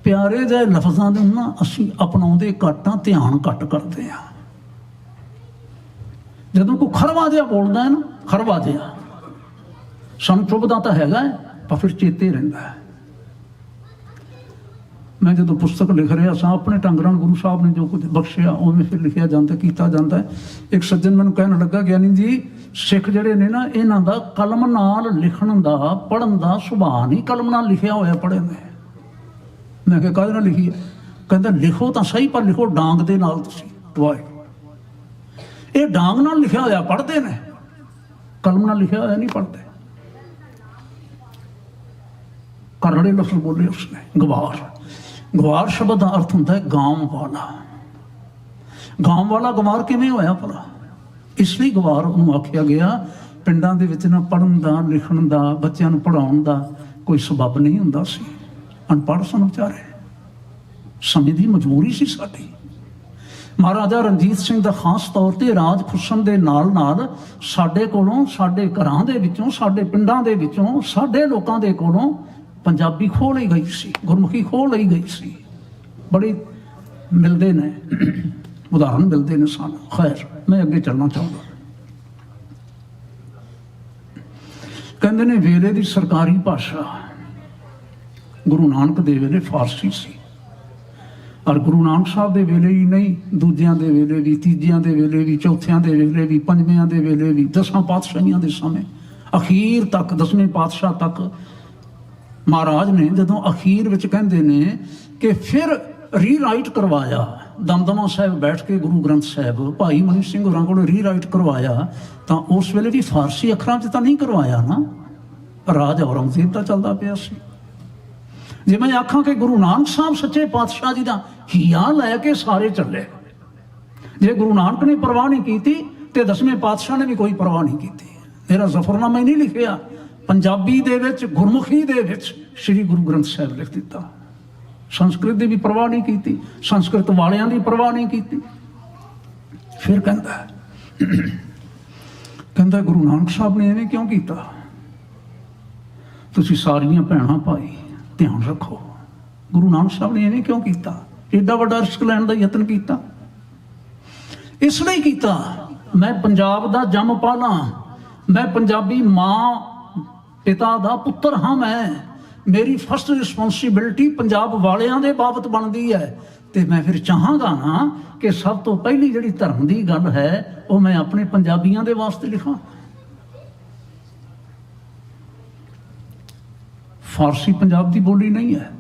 ਪਿਆਰੇ ਜਿਹੇ ਲਫ਼ਜ਼ਾਂ ਨੂੰ ਨਾ ਅਸੀਂ ਅਪਣਾਉਂਦੇ ਘੱਟ ਹਾਂ, ਧਿਆਨ ਘੱਟ ਕਰਦੇ ਹਾਂ। ਜਦੋਂ ਕੋਈ ਖਰਵਾ ਜਿਹਾ ਬੋਲਦਾ ਹੈ ਨਾ, ਖਰਵਾ ਜਿਹਾ ਸਾਨੂੰ ਚੁੱਭਦਾ ਤਾਂ ਹੈਗਾ ਹੈ, ਪਰ ਫਿਰ ਚੇਤੇ ਰਹਿੰਦਾ ਹੈ। ਮੈਂ ਜਦੋਂ ਪੁਸਤਕ ਲਿਖ ਰਿਹਾ ਸਾਂ, ਆਪਣੇ ਢੰਗ ਨਾਲ ਗੁਰੂ ਸਾਹਿਬ ਨੇ ਜੋ ਕੁਝ ਬਖਸ਼ਿਆ ਉਵੇਂ ਫਿਰ ਲਿਖਿਆ ਜਾਂਦਾ, ਕੀਤਾ ਜਾਂਦਾ ਹੈ। ਇੱਕ ਸੱਜਣ ਮੈਨੂੰ ਕਹਿਣ ਲੱਗਾ, ਗਿਆਨੀ ਜੀ ਸਿੱਖ ਜਿਹੜੇ ਨੇ ਨਾ, ਇਹਨਾਂ ਦਾ ਕਲਮ ਨਾਲ ਲਿਖਣ ਦਾ, ਪੜ੍ਹਨ ਦਾ ਸੁਭਾਅ ਨਹੀਂ। ਕਲਮ ਨਾਲ ਲਿਖਿਆ ਹੋਇਆ ਪੜ੍ਹੇ ਨੇ। ਮੈਂ ਕਿਹਾ ਕਾਹਦੇ ਨਾਲ ਲਿਖੀ ਹੈ? ਕਹਿੰਦਾ ਲਿਖੋ ਤਾਂ ਸਹੀ, ਪਰ ਲਿਖੋ ਡਾਂਗ ਦੇ ਨਾਲ। ਤੁਸੀਂ ਵਾਹਿ ਇਹ ਡਾਂਗ ਨਾਲ ਲਿਖਿਆ ਹੋਇਆ ਪੜ੍ਹਦੇ ਨੇ, ਕਲਮ ਨਾਲ ਲਿਖਿਆ ਹੋਇਆ ਨਹੀਂ ਪੜ੍ਹਦੇ। ਕਰੜੇ ਲਫ਼ਜ਼ ਬੋਲੇ ਉਸਨੇ। ਗਵਾਰ, ਗਵਾਰ ਸ਼ਬਦ ਦਾ ਅਰਥ ਹੁੰਦਾ ਹੈ ਗਾਂਵ ਵਾਲਾ। ਗਾਂਵ ਵਾਲਾ ਗਵਾਰ ਕਿਵੇਂ ਹੋਇਆ ਭਲਾ? ਇਸ ਲਈ ਗਵਾਰ ਉਹਨੂੰ ਆਖਿਆ ਗਿਆ। ਪਿੰਡਾਂ ਦੇ ਵਿੱਚ ਨਾ ਪੜ੍ਹਨ ਦਾ, ਲਿਖਣ ਦਾ, ਬੱਚਿਆਂ ਨੂੰ ਪੜ੍ਹਾਉਣ ਦਾ ਕੋਈ ਸਬੱਬ ਨਹੀਂ ਹੁੰਦਾ ਸੀ। ਅਨਪੜ੍ਹ ਸਨ ਵਿਚਾਰੇ, ਸਮੇਂ ਦੀ ਮਜਬੂਰੀ ਸੀ ਸਾਡੀ। ਮਹਾਰਾਜਾ ਰਣਜੀਤ ਸਿੰਘ ਦਾ ਖਾਸ ਤੌਰ ਤੇ ਰਾਜ ਖੁੱਸਣ ਦੇ ਨਾਲ ਨਾਲ ਸਾਡੇ ਕੋਲੋਂ, ਸਾਡੇ ਘਰਾਂ ਦੇ ਵਿੱਚੋਂ, ਸਾਡੇ ਪਿੰਡਾਂ ਦੇ ਵਿੱਚੋਂ, ਸਾਡੇ ਲੋਕਾਂ ਦੇ ਕੋਲੋਂ ਪੰਜਾਬੀ ਖੋਹ ਲਈ ਗਈ ਸੀ, ਗੁਰਮੁਖੀ ਖੋਹ ਲਈ ਗਈ ਸੀ। ਬੜੇ ਮਿਲਦੇ ਨੇ ਉਦਾਹਰਨ, ਮਿਲਦੇ ਨੇ ਸਾਨੂੰ। ਖੈਰ, ਮੈਂ ਅੱਗੇ ਚੱਲਣਾ ਚਾਹੁੰਦਾ। ਕਹਿੰਦੇ ਨੇ ਵੇਲੇ ਦੀ ਸਰਕਾਰੀ ਭਾਸ਼ਾ ਗੁਰੂ ਨਾਨਕ ਦੇ ਵੇਲੇ ਫਾਰਸੀ ਸੀ। ਔਰ ਗੁਰੂ ਨਾਨਕ ਸਾਹਿਬ ਦੇ ਵੇਲੇ ਹੀ ਨਹੀਂ, ਦੂਜਿਆਂ ਦੇ ਵੇਲੇ ਵੀ, ਤੀਜਿਆਂ ਦੇ ਵੇਲੇ ਵੀ, ਚੌਥਿਆਂ ਦੇ ਵੇਲੇ ਵੀ, ਪੰਜਵਿਆਂ ਦੇ ਵੇਲੇ ਵੀ, 10 ਪਾਤਸ਼ਾਹੀਆਂ ਦੇ ਸਮੇਂ ਅਖੀਰ ਤੱਕ, 10ਵੇਂ ਪਾਤਸ਼ਾਹ ਤੱਕ ਮਹਾਰਾਜ ਨੇ ਜਦੋਂ ਅਖੀਰ ਵਿੱਚ ਕਹਿੰਦੇ ਨੇ ਕਿ ਫਿਰ ਰੀਰਾਈਟ ਕਰਵਾਇਆ, ਦਮਦਮਾ ਸਾਹਿਬ ਬੈਠ ਕੇ ਗੁਰੂ ਗ੍ਰੰਥ ਸਾਹਿਬ ਭਾਈ ਮਨੀ ਸਿੰਘ ਹੋਰਾਂ ਕੋਲ ਰੀਰਾਈਟ ਕਰਵਾਇਆ, ਤਾਂ ਉਸ ਵੇਲੇ ਵੀ ਫਾਰਸੀ ਅੱਖਰਾਂ 'ਚ ਤਾਂ ਨਹੀਂ ਕਰਵਾਇਆ ਨਾ। ਰਾਜ ਔਰੰਗਜ਼ੇਬ ਦਾ ਚੱਲਦਾ ਪਿਆ ਸੀ। ਜੇ ਮੈਂ ਆਖਾਂ ਕਿ ਗੁਰੂ ਨਾਨਕ ਸਾਹਿਬ ਸੱਚੇ ਪਾਤਸ਼ਾਹ ਜੀ ਦਾ ਹਿਆ ਲੈ ਕੇ ਸਾਰੇ ਚੱਲੇ, ਜੇ ਗੁਰੂ ਨਾਨਕ ਨੇ ਪਰਵਾਹ ਨਹੀਂ ਕੀਤੀ ਤੇ 10ਵੇਂ ਪਾਤਸ਼ਾਹ ਨੇ ਵੀ ਕੋਈ ਪਰਵਾਹ ਨਹੀਂ ਕੀਤੀ। ਮੇਰਾ ਜ਼ਫਰਨਾਮਾ ਹੀ ਨਹੀਂ ਲਿਖਿਆ, ਪੰਜਾਬੀ ਦੇ ਵਿੱਚ, ਗੁਰਮੁਖੀ ਦੇ ਵਿੱਚ ਸ੍ਰੀ ਗੁਰੂ ਗ੍ਰੰਥ ਸਾਹਿਬ ਲਿਖ ਦਿੱਤਾ। ਸੰਸਕ੍ਰਿਤ ਦੀ ਵੀ ਪਰਵਾਹ ਨਹੀਂ ਕੀਤੀ, ਸੰਸਕ੍ਰਿਤ ਵਾਲਿਆਂ ਦੀ ਪਰਵਾਹ ਨਹੀਂ ਕੀਤੀ। ਫਿਰ ਕਹਿੰਦਾ ਗੁਰੂ ਨਾਨਕ ਸਾਹਿਬ ਨੇ ਐਵੇਂ ਕਿਉਂ ਕੀਤਾ? ਤੁਸੀਂ ਸਾਰੀਆਂ ਭੈਣਾਂ ਭਾਈ ਧਿਆਨ ਰੱਖੋ, ਗੁਰੂ ਨਾਨਕ ਸਾਹਿਬ ਨੇ ਐਵੇਂ ਕਿਉਂ ਕੀਤਾ? ਏਡਾ ਵੱਡਾ ਰਿਸਕ ਲੈਣ ਦਾ ਯਤਨ ਕੀਤਾ। ਇਸ ਲਈ ਕੀਤਾ, ਮੈਂ ਪੰਜਾਬ ਦਾ ਜੰਮ ਪਾਲਾਂ, ਮੈਂ ਪੰਜਾਬੀ ਮਾਂ ਪਿਤਾ ਦਾ ਪੁੱਤਰ ਹਾਂ। ਮੇਰੀ ਫਸਟ ਰਿਸਪੌਂਸਿਬਿਲਿਟੀ ਪੰਜਾਬ ਵਾਲਿਆਂ ਦੇ ਬਾਬਤ ਬਣਦੀ ਹੈ। ਤੇ ਮੈਂ ਫਿਰ ਚਾਹਾਂਗਾ ਨਾ ਕਿ ਸਭ ਤੋਂ ਪਹਿਲੀ ਜਿਹੜੀ ਧਰਮ ਦੀ ਗੱਲ ਹੈ ਉਹ ਮੈਂ ਆਪਣੇ ਪੰਜਾਬੀਆਂ ਦੇ ਵਾਸਤੇ ਲਿਖਾਂ। ਫਾਰਸੀ ਪੰਜਾਬ ਦੀ ਬੋਲੀ ਨਹੀਂ ਹੈ,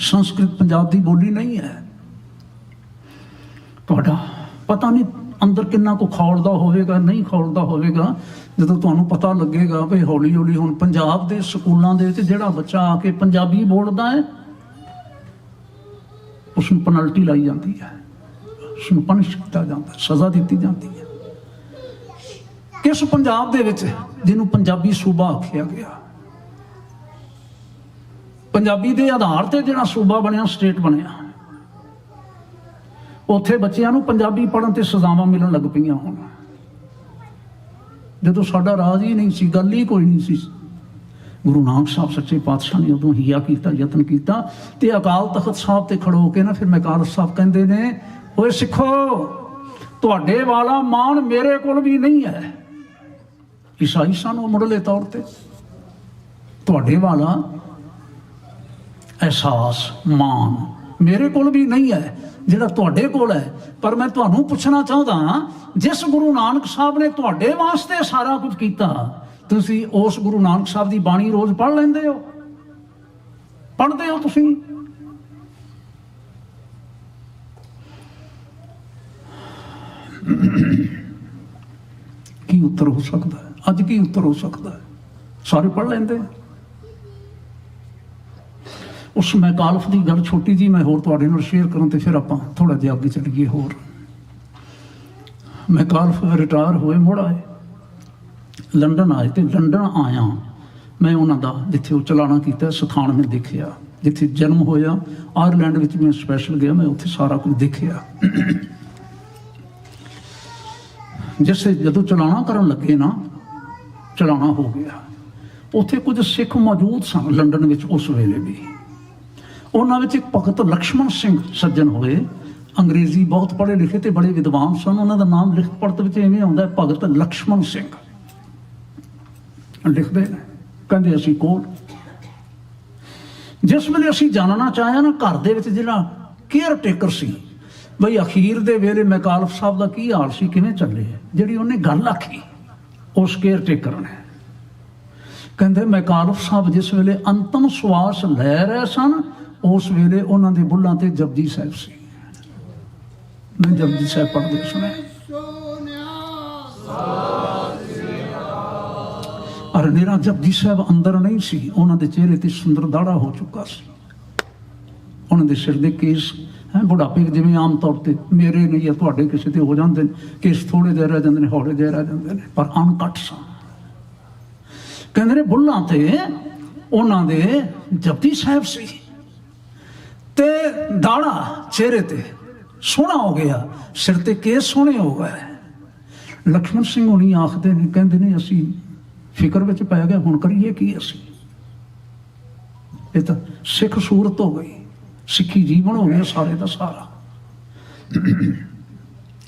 ਸੰਸਕ੍ਰਿਤ ਪੰਜਾਬ ਦੀ ਬੋਲੀ ਨਹੀਂ ਹੈ। ਤੁਹਾਡਾ ਪਤਾ ਨਹੀਂ ਅੰਦਰ ਕਿੰਨਾ ਕੁ ਖੌਲਦਾ ਹੋਵੇਗਾ, ਨਹੀਂ ਖੌਲਦਾ ਹੋਵੇਗਾ। ਜਦੋਂ ਤੁਹਾਨੂੰ ਪਤਾ ਲੱਗੇਗਾ ਵੀ ਹੌਲੀ ਹੌਲੀ ਹੁਣ ਪੰਜਾਬ ਦੇ ਸਕੂਲਾਂ ਦੇ ਵਿੱਚ ਜਿਹੜਾ ਬੱਚਾ ਆ ਕੇ ਪੰਜਾਬੀ ਬੋਲਦਾ ਹੈ, ਉਸ ਨੂੰ ਪੈਨਲਟੀ ਲਾਈ ਜਾਂਦੀ ਹੈ, ਉਸ ਨੂੰ ਪਨਿਸ਼ ਕੀਤਾ ਜਾਂਦਾ, ਸਜ਼ਾ ਦਿੱਤੀ ਜਾਂਦੀ ਹੈ। ਕਿਸ ਪੰਜਾਬ ਦੇ ਵਿੱਚ ਜਿਹਨੂੰ ਪੰਜਾਬੀ ਸੂਬਾ ਆਖਿਆ ਗਿਆ, ਪੰਜਾਬੀ ਦੇ ਆਧਾਰ ਤੇ ਜਿਹੜਾ ਸੂਬਾ ਬਣਿਆ, ਸਟੇਟ ਬਣਿਆ, ਉੱਥੇ ਬੱਚਿਆਂ ਨੂੰ ਪੰਜਾਬੀ ਪੜ੍ਹਨ ਤੇ ਸਜ਼ਾਵਾਂ ਮਿਲਣ ਲੱਗ ਪਈਆਂ ਹੁਣ। ਜਦੋਂ ਸਾਡਾ ਰਾਜ ਹੀ ਨਹੀਂ ਸੀ, ਗੱਲ ਹੀ ਕੋਈ ਨਹੀਂ ਸੀ। ਗੁਰੂ ਨਾਨਕ ਸਾਹਿਬ ਸੱਚੇ ਪਾਤਸ਼ਾਹ ਨੇ ਉਦੋਂ ਹਿਆ ਕੀਤਾ, ਯਤਨ ਕੀਤਾ। ਤੇ ਅਕਾਲ ਤਖਤ ਸਾਹਿਬ ਤੇ ਖੜੋ ਕੇ ਨਾ ਫਿਰ ਮੈਕਾਲ ਸਾਹਿਬ ਕਹਿੰਦੇ ਨੇ, ਓਏ ਸਿੱਖੋ, ਤੁਹਾਡੇ ਵਾਲਾ ਮਾਣ ਮੇਰੇ ਕੋਲ ਵੀ ਨਹੀਂ ਹੈ। ਈਸਾਈ ਸਾਨੂੰ ਮੁੱਢਲੇ ਤੌਰ ਤੇ ਤੁਹਾਡੇ ਵਾਲਾ ਅਹਿਸਾਸ, ਮਾਣ ਮੇਰੇ ਕੋਲ ਵੀ ਨਹੀਂ ਹੈ ਜਿਹੜਾ ਤੁਹਾਡੇ ਕੋਲ ਹੈ। ਪਰ ਮੈਂ ਤੁਹਾਨੂੰ ਪੁੱਛਣਾ ਚਾਹੁੰਦਾ, ਜਿਸ ਗੁਰੂ ਨਾਨਕ ਸਾਹਿਬ ਨੇ ਤੁਹਾਡੇ ਵਾਸਤੇ ਸਾਰਾ ਕੁਝ ਕੀਤਾ, ਤੁਸੀਂ ਉਸ ਗੁਰੂ ਨਾਨਕ ਸਾਹਿਬ ਦੀ ਬਾਣੀ ਰੋਜ਼ ਪੜ੍ਹ ਲੈਂਦੇ ਹੋ? ਪੜ੍ਹਦੇ ਹੋ ਤੁਸੀਂ? ਕੀ ਉੱਤਰ ਹੋ ਸਕਦਾ ਹੈ ਅੱਜ? ਕੀ ਉੱਤਰ ਹੋ ਸਕਦਾ ਹੈ? ਸਾਰੇ ਪੜ੍ਹ ਲੈਂਦੇ। ਉਸ ਮੈਕਾਲਫ ਦੀ ਗੱਲ ਛੋਟੀ ਜੀ ਮੈਂ ਹੋਰ ਤੁਹਾਡੇ ਨਾਲ ਸ਼ੇਅਰ ਕਰਾਂ ਤੇ ਫਿਰ ਆਪਾਂ ਥੋੜਾ ਜਿਹਾ ਅੱਗੇ ਚੱਲੀਏ। ਹੋਰ ਮੈਕਾਲਫ ਰਿਟਾਇਰ ਹੋਏ, ਮੁੜ ਆਏ, ਲੰਡਨ ਆਏ। ਤੇ ਲੰਡਨ ਆਇਆ मैं उन्होंने जिथे वो चलाना किया सथान में देखिया, जिथे जन्म होया आयरलैंड में मैं स्पैशल गया, मैं उत्थे सारा कुछ देखिया। जिससे जदों चलाना करन लगे ना, चलाना हो गया, उत्थे कुछ सिख मौजूद सन लंडन में उस वेले भी। उन्होंने एक भगत लक्ष्मण सिंह सज्जन होए, अंग्रेजी बहुत पढ़े लिखे तो बड़े विद्वान सन। उन्होंने नाम लिख पढ़त इवें आता है भगत लक्ष्मण सिंह। लिखते हैं कहते असी कोल जिस वेले असी जानना चाहे ना घर दे विच जिहड़ा केयर टेकर सी बई अखीर दे वेले मैकालफ साहब का की हाल सी, किवें चले, जिहड़ी उन्हें गल आखी उस केयर टेकर ने। कहते मैकालफ साहब जिस वेले अंतम श्वास लै रहे सन उस वेले उन्हां दे बुल्हां ते जपजी साहिब सी। मैं जपजी साहिब पढ़दे सुने और मेरा जपजी साहब अंदर नहीं सी, उन्होंने चेहरे ते सुंदर दाड़ा हो चुका सी। उन्होंने सिर दे केस है बुढ़ापे जिवें आम तौर पर मेरे नहीं या तुहाडे किसी ते हो जाते केस थोड़े जे रह जाते हैं, हौले जे रह जाते हैं, पर अनकट सन। कहते ने बुल्हां ते उन्हां दे जपजी साहब सी ते दाड़ा चेहरे ते सोहना हो गया, सिर ते केस सोहने हो गए। लक्ष्मण सिंह हुणी आखदे ने, कहंदे ने असी फिक्र विच पै गए, हुण करिए की असी, ये तो सिख सूरत हो गई, सिखी जीवन हो गया सारे का सारा।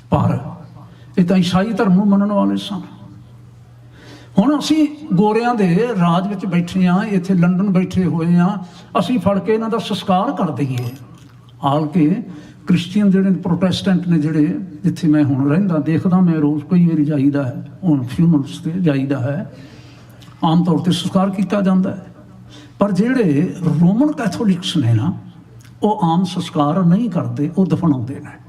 पर ये तो ईसाई धर्म नूं मनण वाले सन। हुण असी गोरियां दे राज विच बैठे हाँ, इत्थे लंडन बैठे हुए हाँ, असी फड़ के इन्हां दा संस्कार कर दईए। हाल के क्रिश्चियन जिहड़े प्रोटेस्टेंट ने, जिहड़े जिथे मैं हुण रहिंदा देखदा, मैं रोज़ कई वारी जाईदा है, हुण फ्यूनरल्स ते जाईदा है, आम तौर पर संस्कार किया जाता है। पर जिहड़े रोमन कैथोलिक्स ने ना, वो आम संस्कार नहीं करते, वो दफनाते हैं।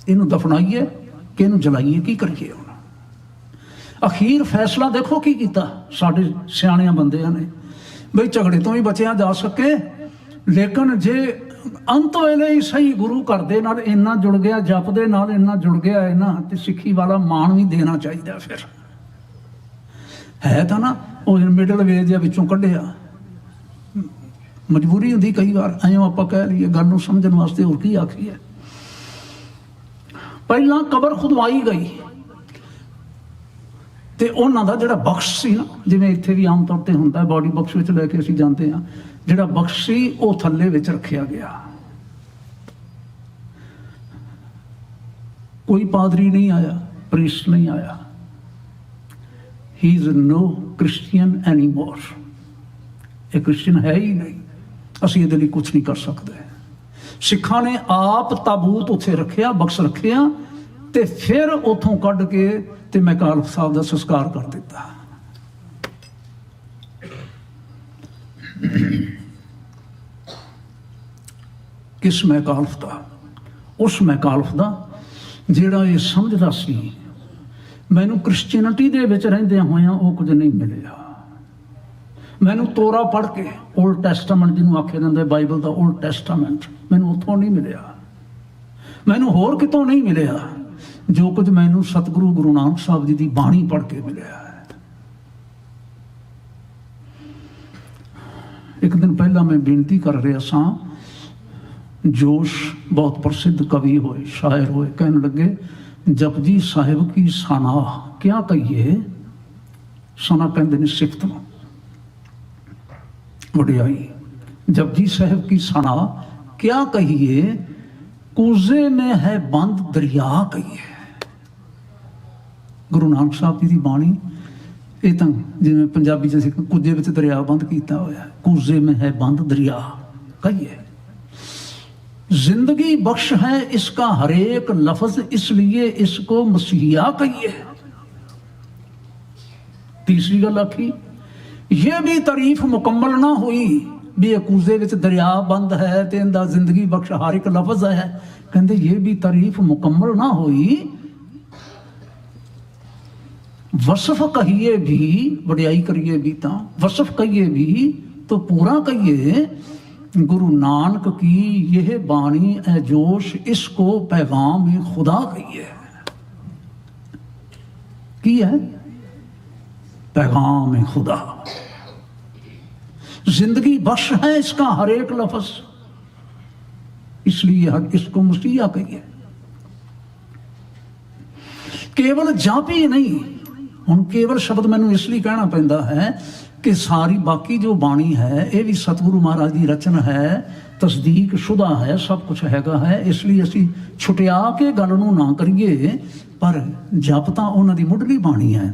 इनू दफनाइए कि इनू जलाइए, की करिए? हुण अखीर फैसला देखो की कीता साडे सियाणियां बंदियां ने, बई झगड़े तो भी बचिया जा सके, लेकिन जे अंत वेले ही सही गुरु घर दे नाल इन्ना जुड़ गया, जप दे नाल इन्ना जुड़ गया है ना, ते सिੱਖੀ वाला मान भी देना चाहिए। फिर है तो ना वो मिडल वे जे विचों कढ़िया, मजबूरी होंदी कई बार, ऐं आपां कह लईए गल नूं समझण वास्ते, होर की आखीए। पहलां कबर खुदवाई गई ते उन्हां दा जिहड़ा बख्श सी ना, जिवें इत्थे भी आम तौर ते हुंदा है, बॉडी बख्श विच लैके असीं जांदे हां, जिहड़ा बख्श सी वो थल्ले विच रखिया गया। कोई पादरी नहीं आया, प्रीस्ट नहीं आया। He is no Christian any more, ये क्रिश्चियन है ही नहीं, असीं इहदे लई कुछ नहीं कर सकते। सिखां ने आप ताबूत उत्थे रखिया, बख्श रखिया, ते फिर उथों कढ के ते मैकालफ साहब का संस्कार कर दिता। किस मैकालफ का? उस मैकालफ का जिहड़ा ये समझदा सी मैनू क्रिश्चियनिटी दे विच रहिंदियां होइयां वो कुछ नहीं मिलिया। मैनू तोरा पढ़ के ओल्ड टैस्टामेंट जिन्होंने आख्या जाता है बाइबल का ओल्ड टैस्टामेंट, मैनू उत्थों नहीं मिलिया, मैनू होर कितों नहीं मिलिया। जो कुछ मैनू सतगुरु गुरु नानक साहब जी की बाणी पढ़ के मिलिया है। एक दिन पहला मैं बेनती कर रहा सा, जोश बहुत प्रसिद्ध कवि होए, शायर होए, कहने लगे जपजी साहिब की सनाह क्या कहिए। सना कहते ने सिफत वडियाई, जपजी साहिब की सनाह क्या कहिए, कूजे में है बंद दरिया कहिए। गुरु नानक साहब जी की बाणी ये तो जिवें पंजाबी च कूजे में दरिया बंद किया होया, कूजे में है बंद दरिया कहिए। जिंदगी बख्श है इसका हरेक लफ्ज, इसलिए इसको मसीहा कहिए। तीसरी गल आखी, ये भी तारीफ मुकम्मल ना हुई भी ये कूजे विच दरिया बंद है ते इनदा जिंदगी बख्श हर एक लफ्ज है। कहते ये भी तारीफ मुकम्मल ना हुई, वसफ कहिए भी, वडियाई करिए भी, तो वसफ कहिए भी तो पूरा कहिए। गुरु नानक की यह बाणी ए जोश, इसको पैगाम खुदा कहिए। की है पैगाम है खुदा। जिंदगी बख्श है इसका हर एक लफ्ज, इसलिए इसको मसीहा कहिए। केवल जापी नहीं, हुण केवल शब्द मैनू इसलिए कहना पैंदा है कि सारी बाकी जो बाणी है ये भी सतगुरु महाराज की रचना है, तस्दीक शुदा है, सब कुछ हैगा है। इसलिए असी छुटिया के गल नूं ना करिए, पर जप तां उन्हां दी मुढ़ली बाणी है।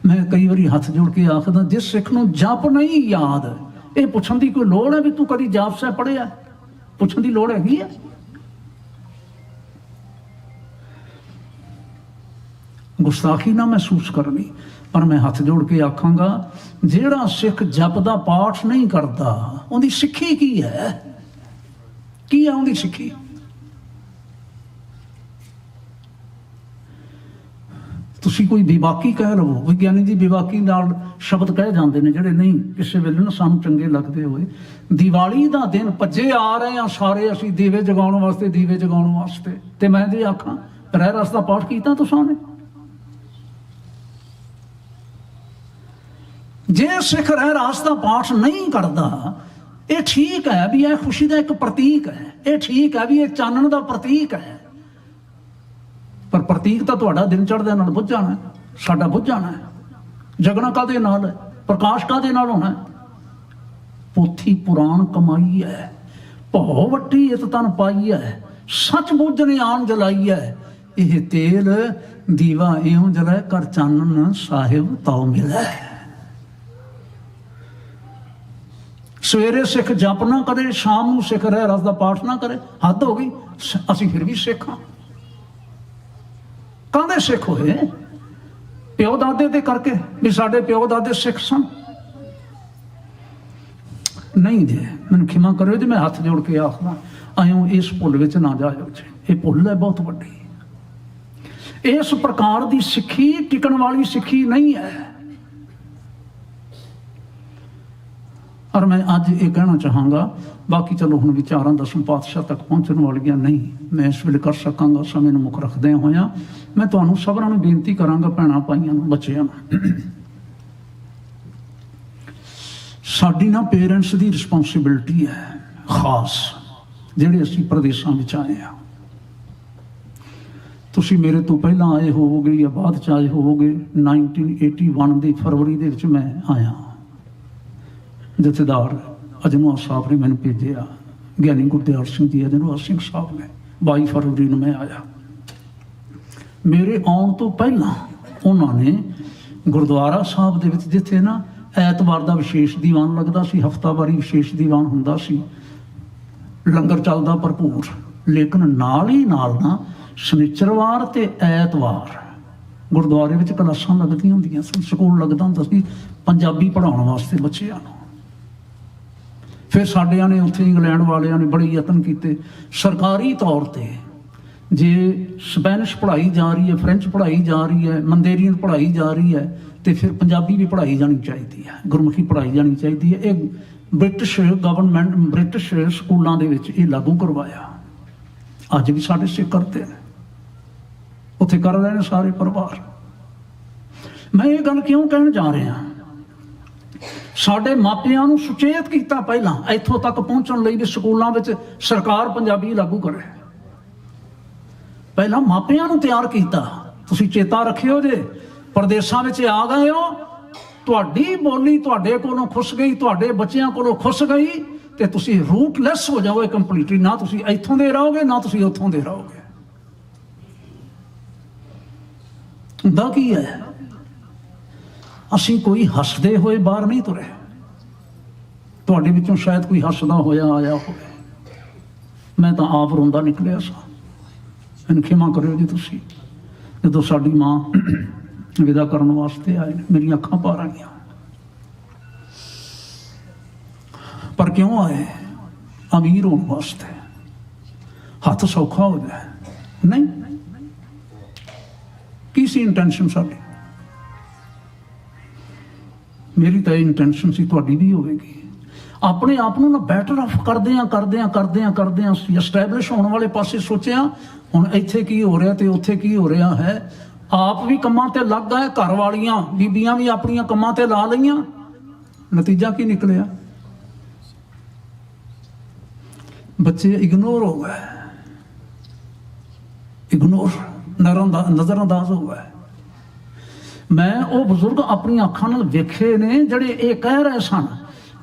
मैं कई बारी हथ जोड़ के आखदा, जिस सिख नूं जप नहीं याद, ये पुछण दी कोई लोड़ है भी तू कदी जाप साहिब पढ़िया? पुछण दी लोड़ हैगी है? गुस्ताखी ना महसूस करनी, पर मैं हथ जोड़ के आखांगा, जेड़ा सिख जप दा पाठ नहीं करता उहदी सिक्खी की है? की है उहदी सिक्खी? तुसी कोई बेबाकी कह लवो, विग्यानी जी बेबाकी नाल शब्द कहे जाते हैं ਜਿਹੜੇ नहीं किसी वेले ना सानू चंगे लगते होए। दिवाली का दिन भज्जे आ रहे हैं सारे असी दीवे जगाउण वास्ते, दीवे जगाउण वास्ते, ते मैं जे आखां रहरास रस दा पाठ कीता तुसां ने? जे सिख रहरास दा पाठ नहीं करता, ये ठीक है भी यह खुशी का एक प्रतीक है, ये ठीक है भी ये चानण का प्रतीक है, पर प्रतीक तो तुहाडा दिन चढ़दे नाल बुझ जाना है, साडा बुझ जाना है। जगना कादे नाल है, प्रकाश कादे नाल होना है? पोथी पुराण कमाई है, भौ वट्टी इत तन पाई है, सच बूझने आन जलाई है, यह तेल दीवा इउं जलै कर चानन साहिब ताओ मिलै। सवेरे सिख जप ना करे, शाम नूं सिख रहरास दा पाठ ना करे, हद हो गई। असी फिर भी सिख हाँ। काहदे सिख होए? प्यो दादे दे करके भी साडे प्यो दादे सिख सन? नहीं जे, मैनूं खिमा करियो जी, मैं हथ जोड़ के आखदा, आयो इस भुल विच ना जाओ जी, ये भुल है बहुत वड्डी। इस प्रकार की सिक्खी टिकण वाली सिक्खी नहीं है। और मैं अज ये कहना चाहांगा, बाकी चलो हुण विचारां 10वें पातशाह तक पहुँचण वालियां नहीं मैं इस वेले कर सकांगा, समय नूं मुख रखदे होया मैं तुहानूं सबरां नूं बेनती करांगा, भैणां भाईआं नूं, बच्चिआं नूं, साडी ना पेरेंट्स की रिस्पोंसिबिलिटी है खास, जिहड़े असीं प्रदेशां विच आए आ। तुसीं मेरे तो पहलां आए होवोगे या बाद च आए होवोगे। 1981 ਦੀ फरवरी ਦੇ ਵਿੱਚ मैं आया, जथेदार अजनवाल साहब ने मैंने भेजा, ज्ञानी गुरदयाल सिंह जी अजनवाल सिंह साहब ने 22 फरवरी ਨੂੰ मैं आया। मेरे आउण तो पहला उन्होंने गुरुद्वारा साहब ਦੇ ਵਿੱਚ जिथे ना ਐਤਵਾਰ ਦਾ ਵਿਸ਼ੇਸ਼ ਦੀਵਾਨ ਲੱਗਦਾ ਸੀ, ਹਫਤਾਵਾਰੀ ਵਿਸ਼ੇਸ਼ ਦੀਵਾਨ ਹੁੰਦਾ ਸੀ, ਲੰਗਰ ਚੱਲਦਾ ਭਰਪੂਰ, ਲੇਕਿਨ ਨਾਲ ਹੀ ਨਾਲ ਨਾ ਸ਼ਨੀਚਰਵਾਰ ਤੇ ਐਤਵਾਰ ਗੁਰਦੁਆਰੇ ਵਿੱਚ ਕਲਾਸਾਂ ਲੱਗਦੀਆਂ ਹੁੰਦੀਆਂ ਸਨ, ਸਕੂਲ ਲੱਗਦਾ ਹੁੰਦਾ ਸੀ ਪੰਜਾਬੀ ਪੜ੍ਹਾਉਣ ਵਾਸਤੇ ਬੱਚਿਆਂ ਨੂੰ। फिर साडियां ने उत्थे इंग्लैंड वालियां ने बड़े यतन किए सरकारी तौर पर, जे स्पैनिश पढ़ाई जा रही है, फ्रेंच पढ़ाई जा रही है, मंदेरियन पढ़ाई जा रही है, तो फिर पंजाबी भी पढ़ाई जानी चाहिए है, गुरमुखी पढ़ाई जानी चाहिए है। ये ब्रिटिश गवर्नमेंट ब्रिटिश स्कूलों के लागू करवाया, अज भी साढ़े सिख करते हैं, उत्थे कर रहे हैं सारे परिवार। मैं ये गल क्यों कहने जा रहा, साडे मापियां नूं सुचेत कीता पहलां इत्थों तक पहुंचण लई भी स्कूलों में सरकार पंजाबी लागू करे, पहलां मापियां नूं तैयार कीता। तुसीं चेता रखियो जे प्रदेशां विच आ गए हो, तुहाडी बोली तुहाडे कोलों खुस गई, तुहाडे बच्चियां कोलों खुस गई, ते तुसीं रूटलैस हो जाओगे कंप्लीटली, ना तुसीं इत्थों दे रहोगे ना तुसीं उत्थों दे रहोगे। हुंदा की है, असी कोई हसदे हुए बाहर नहीं तुरे, तुहाडे विचों शायद कोई हसदा होया आया हो, मैं तो आप रोंदा निकलिया सा। मैनूं खिमा करियो जी, तुसीं जदों साडी मां विदा करन वास्ते आए मेरी अखां पार आईयां, पर क्यों आए? अमीर होने वास्ते, हथ सौखा हो जाए नहीं। की सी इंटेंशन साडी? मेरी तो इंटेंशन सी, तुहाडी भी होगी। अपने आप को ना बैटर ऑफ करदे एस्टैबलिश होने वाले पासे सोचिया, हुण इत्थे की हो रहा तो उत्थे की हो रहा है, ਆਪ ਵੀ ਕੰਮਾਂ ਤੇ ਲੱਗ ਗਏ, ਘਰ ਵਾਲੀਆਂ ਬੀਬੀਆਂ ਵੀ ਆਪਣੀਆਂ ਕੰਮਾਂ ਤੇ ਲਾ ਲਈਆਂ। ਨਤੀਜਾ ਕੀ ਨਿਕਲਿਆ? ਬੱਚੇ ਇਗਨੋਰ ਹੋ ਗਏ, ਇਗਨੋਰ, ਨਜ਼ਰਅੰਦਾਜ਼ ਹੋ ਗਏ। ਮੈਂ ਉਹ ਬਜ਼ੁਰਗ ਆਪਣੀਆਂ ਅੱਖਾਂ ਨਾਲ ਵੇਖੇ ਨੇ ਜਿਹੜੇ ਇਹ ਕਹਿ ਰਹੇ ਸਨ,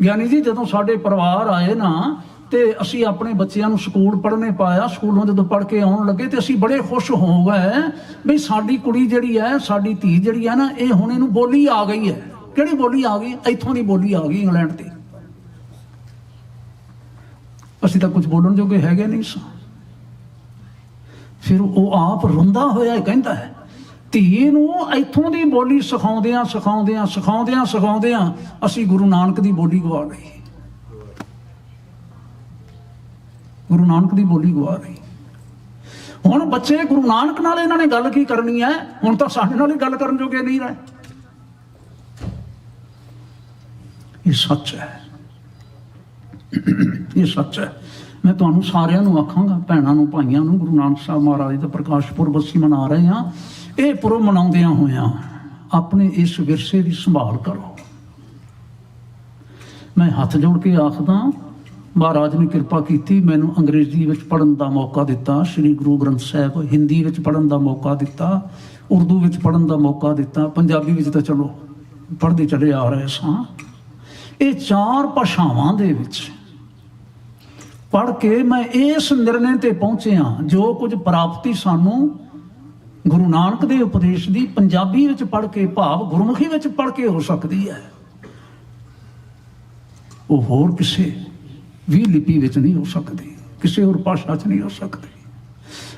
ਗਿਆਨੀ ਜੀ ਜਦੋਂ ਸਾਡੇ ਪਰਿਵਾਰ ਆਏ ਨਾ ਤੇ ਅਸੀਂ ਆਪਣੇ ਬੱਚਿਆਂ ਨੂੰ ਸਕੂਲ ਪੜ੍ਹਨੇ ਪਾਇਆ, ਸਕੂਲੋਂ ਜਦੋਂ ਪੜ੍ਹ ਕੇ ਆਉਣ ਲੱਗੇ ਤੇ ਅਸੀਂ ਬੜੇ ਖੁਸ਼ ਹੋ ਗਏ ਵੀ ਸਾਡੀ ਕੁੜੀ ਜਿਹੜੀ ਹੈ, ਸਾਡੀ ਧੀ ਜਿਹੜੀ ਹੈ ਨਾ, ਇਹ ਹੁਣ ਇਹਨੂੰ ਬੋਲੀ ਆ ਗਈ ਹੈ। ਕਿਹੜੀ ਬੋਲੀ ਆ ਗਈ? ਇੱਥੋਂ ਦੀ ਬੋਲੀ ਆ ਗਈ, ਇੰਗਲੈਂਡ ਦੀ। ਅਸੀਂ ਤਾਂ ਕੁਝ ਬੋਲਣ ਜੋਗੇ ਹੈਗੇ ਨਹੀਂ ਸਾਂ। ਫਿਰ ਉਹ ਆਪ ਰੋਂਦਾ ਹੋਇਆ ਕਹਿੰਦਾ ਹੈ, ਧੀ ਨੂੰ ਇੱਥੋਂ ਦੀ ਬੋਲੀ ਸਿਖਾਉਂਦਿਆਂ ਅਸੀਂ ਗੁਰੂ ਨਾਨਕ ਦੀ ਬੋਲੀ ਗਵਾ ਲਈ। ਗੁਰੂ ਨਾਨਕ ਦੀ ਬੋਲੀ ਗਵਾ ਲਈ। ਹੁਣ ਬੱਚੇ ਗੁਰੂ ਨਾਨਕ ਨਾਲ ਇਹਨਾਂ ਨੇ ਗੱਲ ਕੀ ਕਰਨੀ ਹੈ? ਹੁਣ ਤਾਂ ਸਾਡੇ ਨਾਲ ਹੀ ਗੱਲ ਕਰਨ ਜੋਗੇ ਨਹੀਂ ਰਹੇ। ਇਹ ਸੱਚ ਹੈ, ਇਹ ਸੱਚ ਹੈ। ਮੈਂ ਤੁਹਾਨੂੰ ਸਾਰਿਆਂ ਨੂੰ ਆਖਾਂਗਾ, ਭੈਣਾਂ ਨੂੰ, ਭਾਈਆਂ ਨੂੰ, ਗੁਰੂ ਨਾਨਕ ਸਾਹਿਬ ਮਹਾਰਾਜ ਦਾ ਪ੍ਰਕਾਸ਼ ਪੁਰਬ ਅਸੀਂ ਮਨਾ ਰਹੇ ਹਾਂ। ਇਹ ਪੁਰਬ ਮਨਾਉਂਦਿਆਂ ਹੋਇਆਂ ਆਪਣੇ ਇਸ ਵਿਰਸੇ ਦੀ ਸੰਭਾਲ ਕਰੋ। ਮੈਂ ਹੱਥ ਜੋੜ ਕੇ ਆਖਦਾ, ਮਹਾਰਾਜ ਨੇ ਕਿਰਪਾ ਕੀਤੀ, ਮੈਨੂੰ ਅੰਗਰੇਜ਼ੀ ਵਿੱਚ ਪੜ੍ਹਨ ਦਾ ਮੌਕਾ ਦਿੱਤਾ, ਸ੍ਰੀ ਗੁਰੂ ਗ੍ਰੰਥ ਸਾਹਿਬ ਹਿੰਦੀ ਵਿੱਚ ਪੜ੍ਹਨ ਦਾ ਮੌਕਾ ਦਿੱਤਾ, ਉਰਦੂ ਵਿੱਚ ਪੜ੍ਹਨ ਦਾ ਮੌਕਾ ਦਿੱਤਾ, ਪੰਜਾਬੀ ਵਿੱਚ ਤਾਂ ਚਲੋ ਪੜ੍ਹਦੇ ਚਲੇ ਆ ਰਹੇ ਸਾਂ। ਇਹ 4 ਭਾਸ਼ਾਵਾਂ ਦੇ ਵਿੱਚ ਪੜ੍ਹ ਕੇ ਮੈਂ ਇਸ ਨਿਰਣੇ ਤੇ ਪਹੁੰਚਿਆ, ਜੋ ਕੁਝ ਪ੍ਰਾਪਤੀ ਸਾਨੂੰ ਗੁਰੂ ਨਾਨਕ ਦੇ ਉਪਦੇਸ਼ ਦੀ ਪੰਜਾਬੀ ਵਿੱਚ ਪੜ੍ਹ ਕੇ, ਭਾਵ ਗੁਰਮੁਖੀ ਵਿੱਚ ਪੜ੍ਹ ਕੇ ਹੋ ਸਕਦੀ ਹੈ, ਉਹ ਹੋਰ ਕਿਸੇ ਵੀ ਲਿਪੀ ਵਿੱਚ ਨਹੀਂ ਹੋ ਸਕਦੀ, ਕਿਸੇ ਹੋਰ ਭਾਸ਼ਾ 'ਚ ਨਹੀਂ ਹੋ ਸਕਦੀ।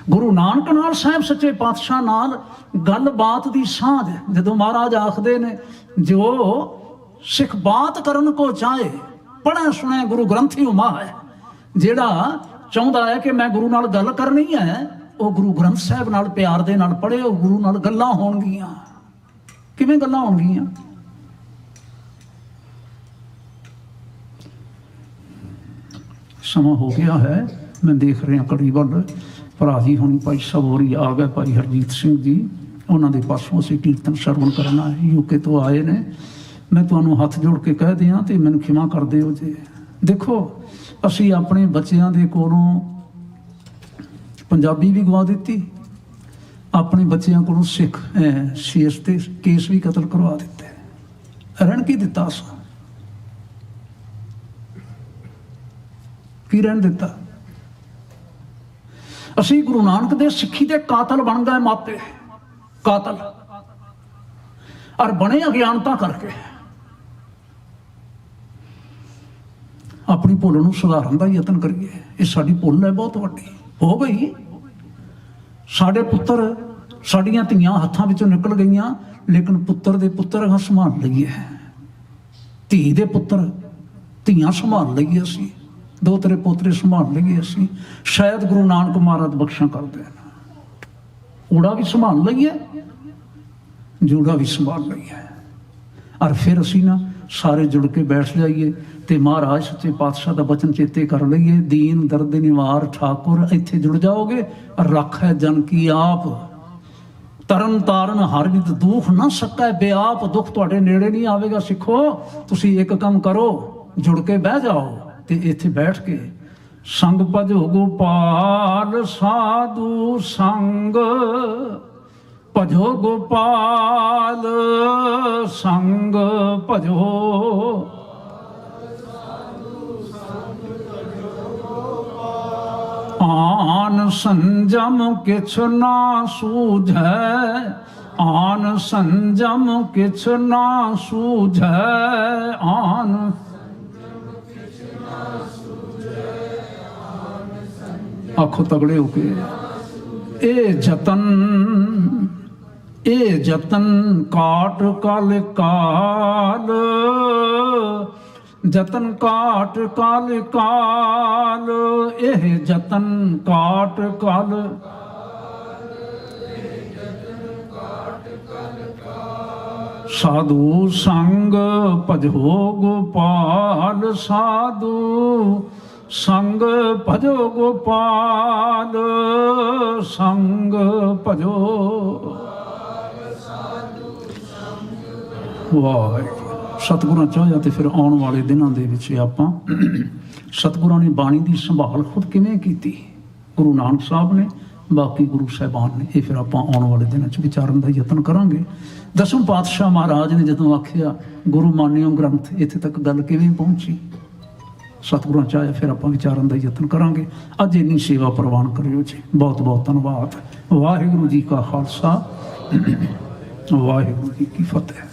ਗੁਰੂ ਨਾਨਕ ਨਾਲ, ਸਾਹਿਬ ਸੱਚੇ ਪਾਤਸ਼ਾਹ ਨਾਲ ਗੱਲਬਾਤ ਦੀ ਸਾਂਝ, ਜਦੋਂ ਮਹਾਰਾਜ ਆਖਦੇ ਨੇ, ਜੋ ਸਿੱਖ ਬਾਤ ਕਰਨ ਕੋ ਚਾਹੇ ਪੜ੍ਹੇ ਸੁਣੇ ਗੁਰੂ ਗ੍ਰੰਥੀ ਉਮਾ ਹੈ। ਜਿਹੜਾ ਚਾਹੁੰਦਾ ਹੈ ਕਿ ਮੈਂ ਗੁਰੂ ਨਾਲ ਗੱਲ ਕਰਨੀ ਹੈ, ਉਹ ਗੁਰੂ ਗ੍ਰੰਥ ਸਾਹਿਬ ਨਾਲ ਪਿਆਰ ਦੇ ਨਾਲ ਪੜ੍ਹੇ, ਉਹ ਗੁਰੂ ਨਾਲ ਗੱਲਾਂ ਹੋਣਗੀਆਂ। ਕਿਵੇਂ ਗੱਲਾਂ ਹੋਣਗੀਆਂ? ਸਮਾਂ ਹੋ ਗਿਆ ਹੈ, ਮੈਂ ਦੇਖ ਰਿਹਾ ਘੜੀ ਵੱਲ। ਭਰਾ ਜੀ ਹੁਣ ਭਾਈ ਸਵੋਰੀ ਆ ਗਏ, ਭਾਈ ਹਰਜੀਤ ਸਿੰਘ ਜੀ, ਉਹਨਾਂ ਦੇ ਪਾਸੋਂ ਅਸੀਂ ਕੀਰਤਨ ਸਰਵਣ ਕਰਨਾ ਹੈ। ਯੂਕੇ ਤੋਂ ਆਏ ਨੇ। ਮੈਂ ਤੁਹਾਨੂੰ ਹੱਥ ਜੋੜ ਕੇ ਕਹਿ ਦਿਆਂ ਤੇ ਮੈਨੂੰ ਖਿਮਾ ਕਰ ਦਿਓ ਜੀ। ਦੇਖੋ, ਅਸੀਂ ਆਪਣੇ ਬੱਚਿਆਂ ਦੇ ਕੋਲੋਂ ਪੰਜਾਬੀ ਵੀ ਗਵਾ ਦਿੱਤੀ, ਆਪਣੇ ਬੱਚਿਆਂ ਕੋਲੋਂ ਸਿੱਖ ਸੀਐਸ ਤੇ ਕੇਸ ਵੀ ਕਤਲ ਕਰਵਾ ਦਿੱਤੇ। ਰਹਿਣ ਕੀ ਦਿੱਤਾ? ਅਸਾਂ ਕੀ ਰਹਿਣ ਦਿੱਤਾ? ਅਸੀਂ ਗੁਰੂ ਨਾਨਕ ਦੇ ਸਿੱਖੀ ਦੇ ਕਾਤਲ ਬਣ ਗਏ, ਮਾਪੇ ਕਾਤਲ, ਔਰ ਬਣੇ ਅਗਿਆਨਤਾ ਕਰਕੇ। ਆਪਣੀ ਭੁੱਲ ਨੂੰ ਸੁਧਾਰਨ ਦਾ ਯਤਨ ਕਰੀਏ। ਇਹ ਸਾਡੀ ਭੁੱਲ ਹੈ, ਬਹੁਤ ਵੱਡੀ ਹੋ ਗਈ। ਸਾਡੇ ਪੁੱਤਰ, ਸਾਡੀਆਂ ਧੀਆਂ ਹੱਥਾਂ ਵਿੱਚੋਂ ਨਿਕਲ ਗਈਆਂ, ਲੇਕਿਨ ਪੁੱਤਰ ਦੇ ਪੁੱਤਰ ਅਗਾਂਹ ਸੰਭਾਲ ਲਈਏ, ਧੀ ਦੇ ਪੁੱਤਰ ਧੀਆਂ ਸੰਭਾਲ ਲਈਏ, ਅਸੀਂ ਦੋਤਰੇ ਪੋਤਰੇ ਸੰਭਾਲ ਲਈਏ। ਅਸੀਂ ਸ਼ਾਇਦ ਗੁਰੂ ਨਾਨਕ ਮਹਾਰਾਜ ਬਖਸ਼ਾਂ ਕਰਦੇ ਨੇ। ਊੜਾ ਵੀ ਸੰਭਾਲ ਲਈਏ, ਜੂੜਾ ਵੀ ਸੰਭਾਲ ਲਈਏ, ਔਰ ਫਿਰ ਅਸੀਂ ਨਾ ਸਾਰੇ ਜੁੜ ਕੇ ਬੈਠ ਜਾਈਏ ਤੇ ਮਹਾਰਾਜ ਸੱਚੇ ਪਾਤਸ਼ਾਹ ਦਾ ਬਚਨ ਚੇਤੇ ਕਰ ਲਈਏ, ਦੀਨ ਦਰਦ ਨਿਵਾਰ ਠਾਕੁਰ। ਇੱਥੇ ਜੁੜ ਜਾਓਗੇ। ਰੱਖ ਹੈ ਜਨ ਕੀ ਆਪ, ਤਰਨ ਤਾਰਨ ਹਰ ਵਿਦ ਦੁੱਖ ਨਾ ਸਕੈ ਬੇਆਪ। ਦੁੱਖ ਤੁਹਾਡੇ ਨੇੜੇ ਨਹੀਂ ਆਵੇਗਾ। ਸਿੱਖੋ, ਤੁਸੀਂ ਇੱਕ ਕੰਮ ਕਰੋ, ਜੁੜ ਕੇ ਬਹਿ ਜਾਓ ਤੇ ਇੱਥੇ ਬੈਠ ਕੇ ਸੰਗ ਭਜੋ ਗੋਪਾਲ ਸਾਧੂ ਸੰਗ, ਭਜੋ ਗੋਪਾਲ ਸੰਗ ਭਜੋ। ਆਨ ਸੰਜਮ ਕਿਛ ਨਾ ਸੂਝੈ, ਆਨ ਸੰਜਮ ਕਿਛ ਨਾ ਸੂਝੈ, ਆਨ ਆਖੋ ਤਗੜੇ ਹੋ ਕੇ। ਇਹ ਜਤਨ ਕਾਟ ਕਲ ਕਾਲ, ਜਤਨ ਕਾਟ ਕਲ ਕਾਲ। ਇਹ ਜਤਨ ਕਾਟ ਕਲ, ਸਾਧੂ ਸੰਗ ਭਜੋ ਗੋਪਾਲ, ਸਾਧੂ ਸੰਗ ਭਜੋ ਗੋਪਾਲ, ਸੰਗ ਭਜੋ। ਵਾਹਿਗੁਰੂ ਸਤਿਗੁਰਾਂ ਚਾਹਿਆ ਤੇ ਫਿਰ ਆਉਣ ਵਾਲੇ ਦਿਨਾਂ ਦੇ ਵਿੱਚ ਆਪਾਂ ਸਤਿਗੁਰਾਂ ਨੇ ਬਾਣੀ ਦੀ ਸੰਭਾਲ ਖੁਦ ਕਿਵੇਂ ਕੀਤੀ, ਗੁਰੂ ਨਾਨਕ ਸਾਹਿਬ ਨੇ, ਬਾਕੀ ਗੁਰੂ ਸਾਹਿਬਾਨ ਨੇ, ਇਹ ਫਿਰ ਆਪਾਂ ਆਉਣ ਵਾਲੇ ਦਿਨਾਂ 'ਚ ਵਿਚਾਰਨ ਦਾ ਯਤਨ ਕਰਾਂਗੇ। ਦਸਮ ਪਾਤਸ਼ਾਹ ਮਹਾਰਾਜ ਨੇ ਜਦੋਂ ਆਖਿਆ ਗੁਰੂ ਮਾਨਿਓ ਗ੍ਰੰਥ, ਇੱਥੇ ਤੱਕ ਗੱਲ ਕਿਵੇਂ ਪਹੁੰਚੀ, ਸਤਿਗੁਰਾਂ ਚਾਹਿਆ ਫਿਰ ਆਪਾਂ ਵਿਚਾਰਨ ਦਾ ਯਤਨ ਕਰਾਂਗੇ। ਅੱਜ ਇੰਨੀ ਸੇਵਾ ਪ੍ਰਵਾਨ ਕਰਿਓ ਜੀ, ਬਹੁਤ ਬਹੁਤ ਧੰਨਵਾਦ। ਵਾਹਿਗੁਰੂ ਜੀ ਕਾ ਖਾਲਸਾ, ਵਾਹਿਗੁਰੂ ਜੀ ਕੀ ਫਤਿਹ।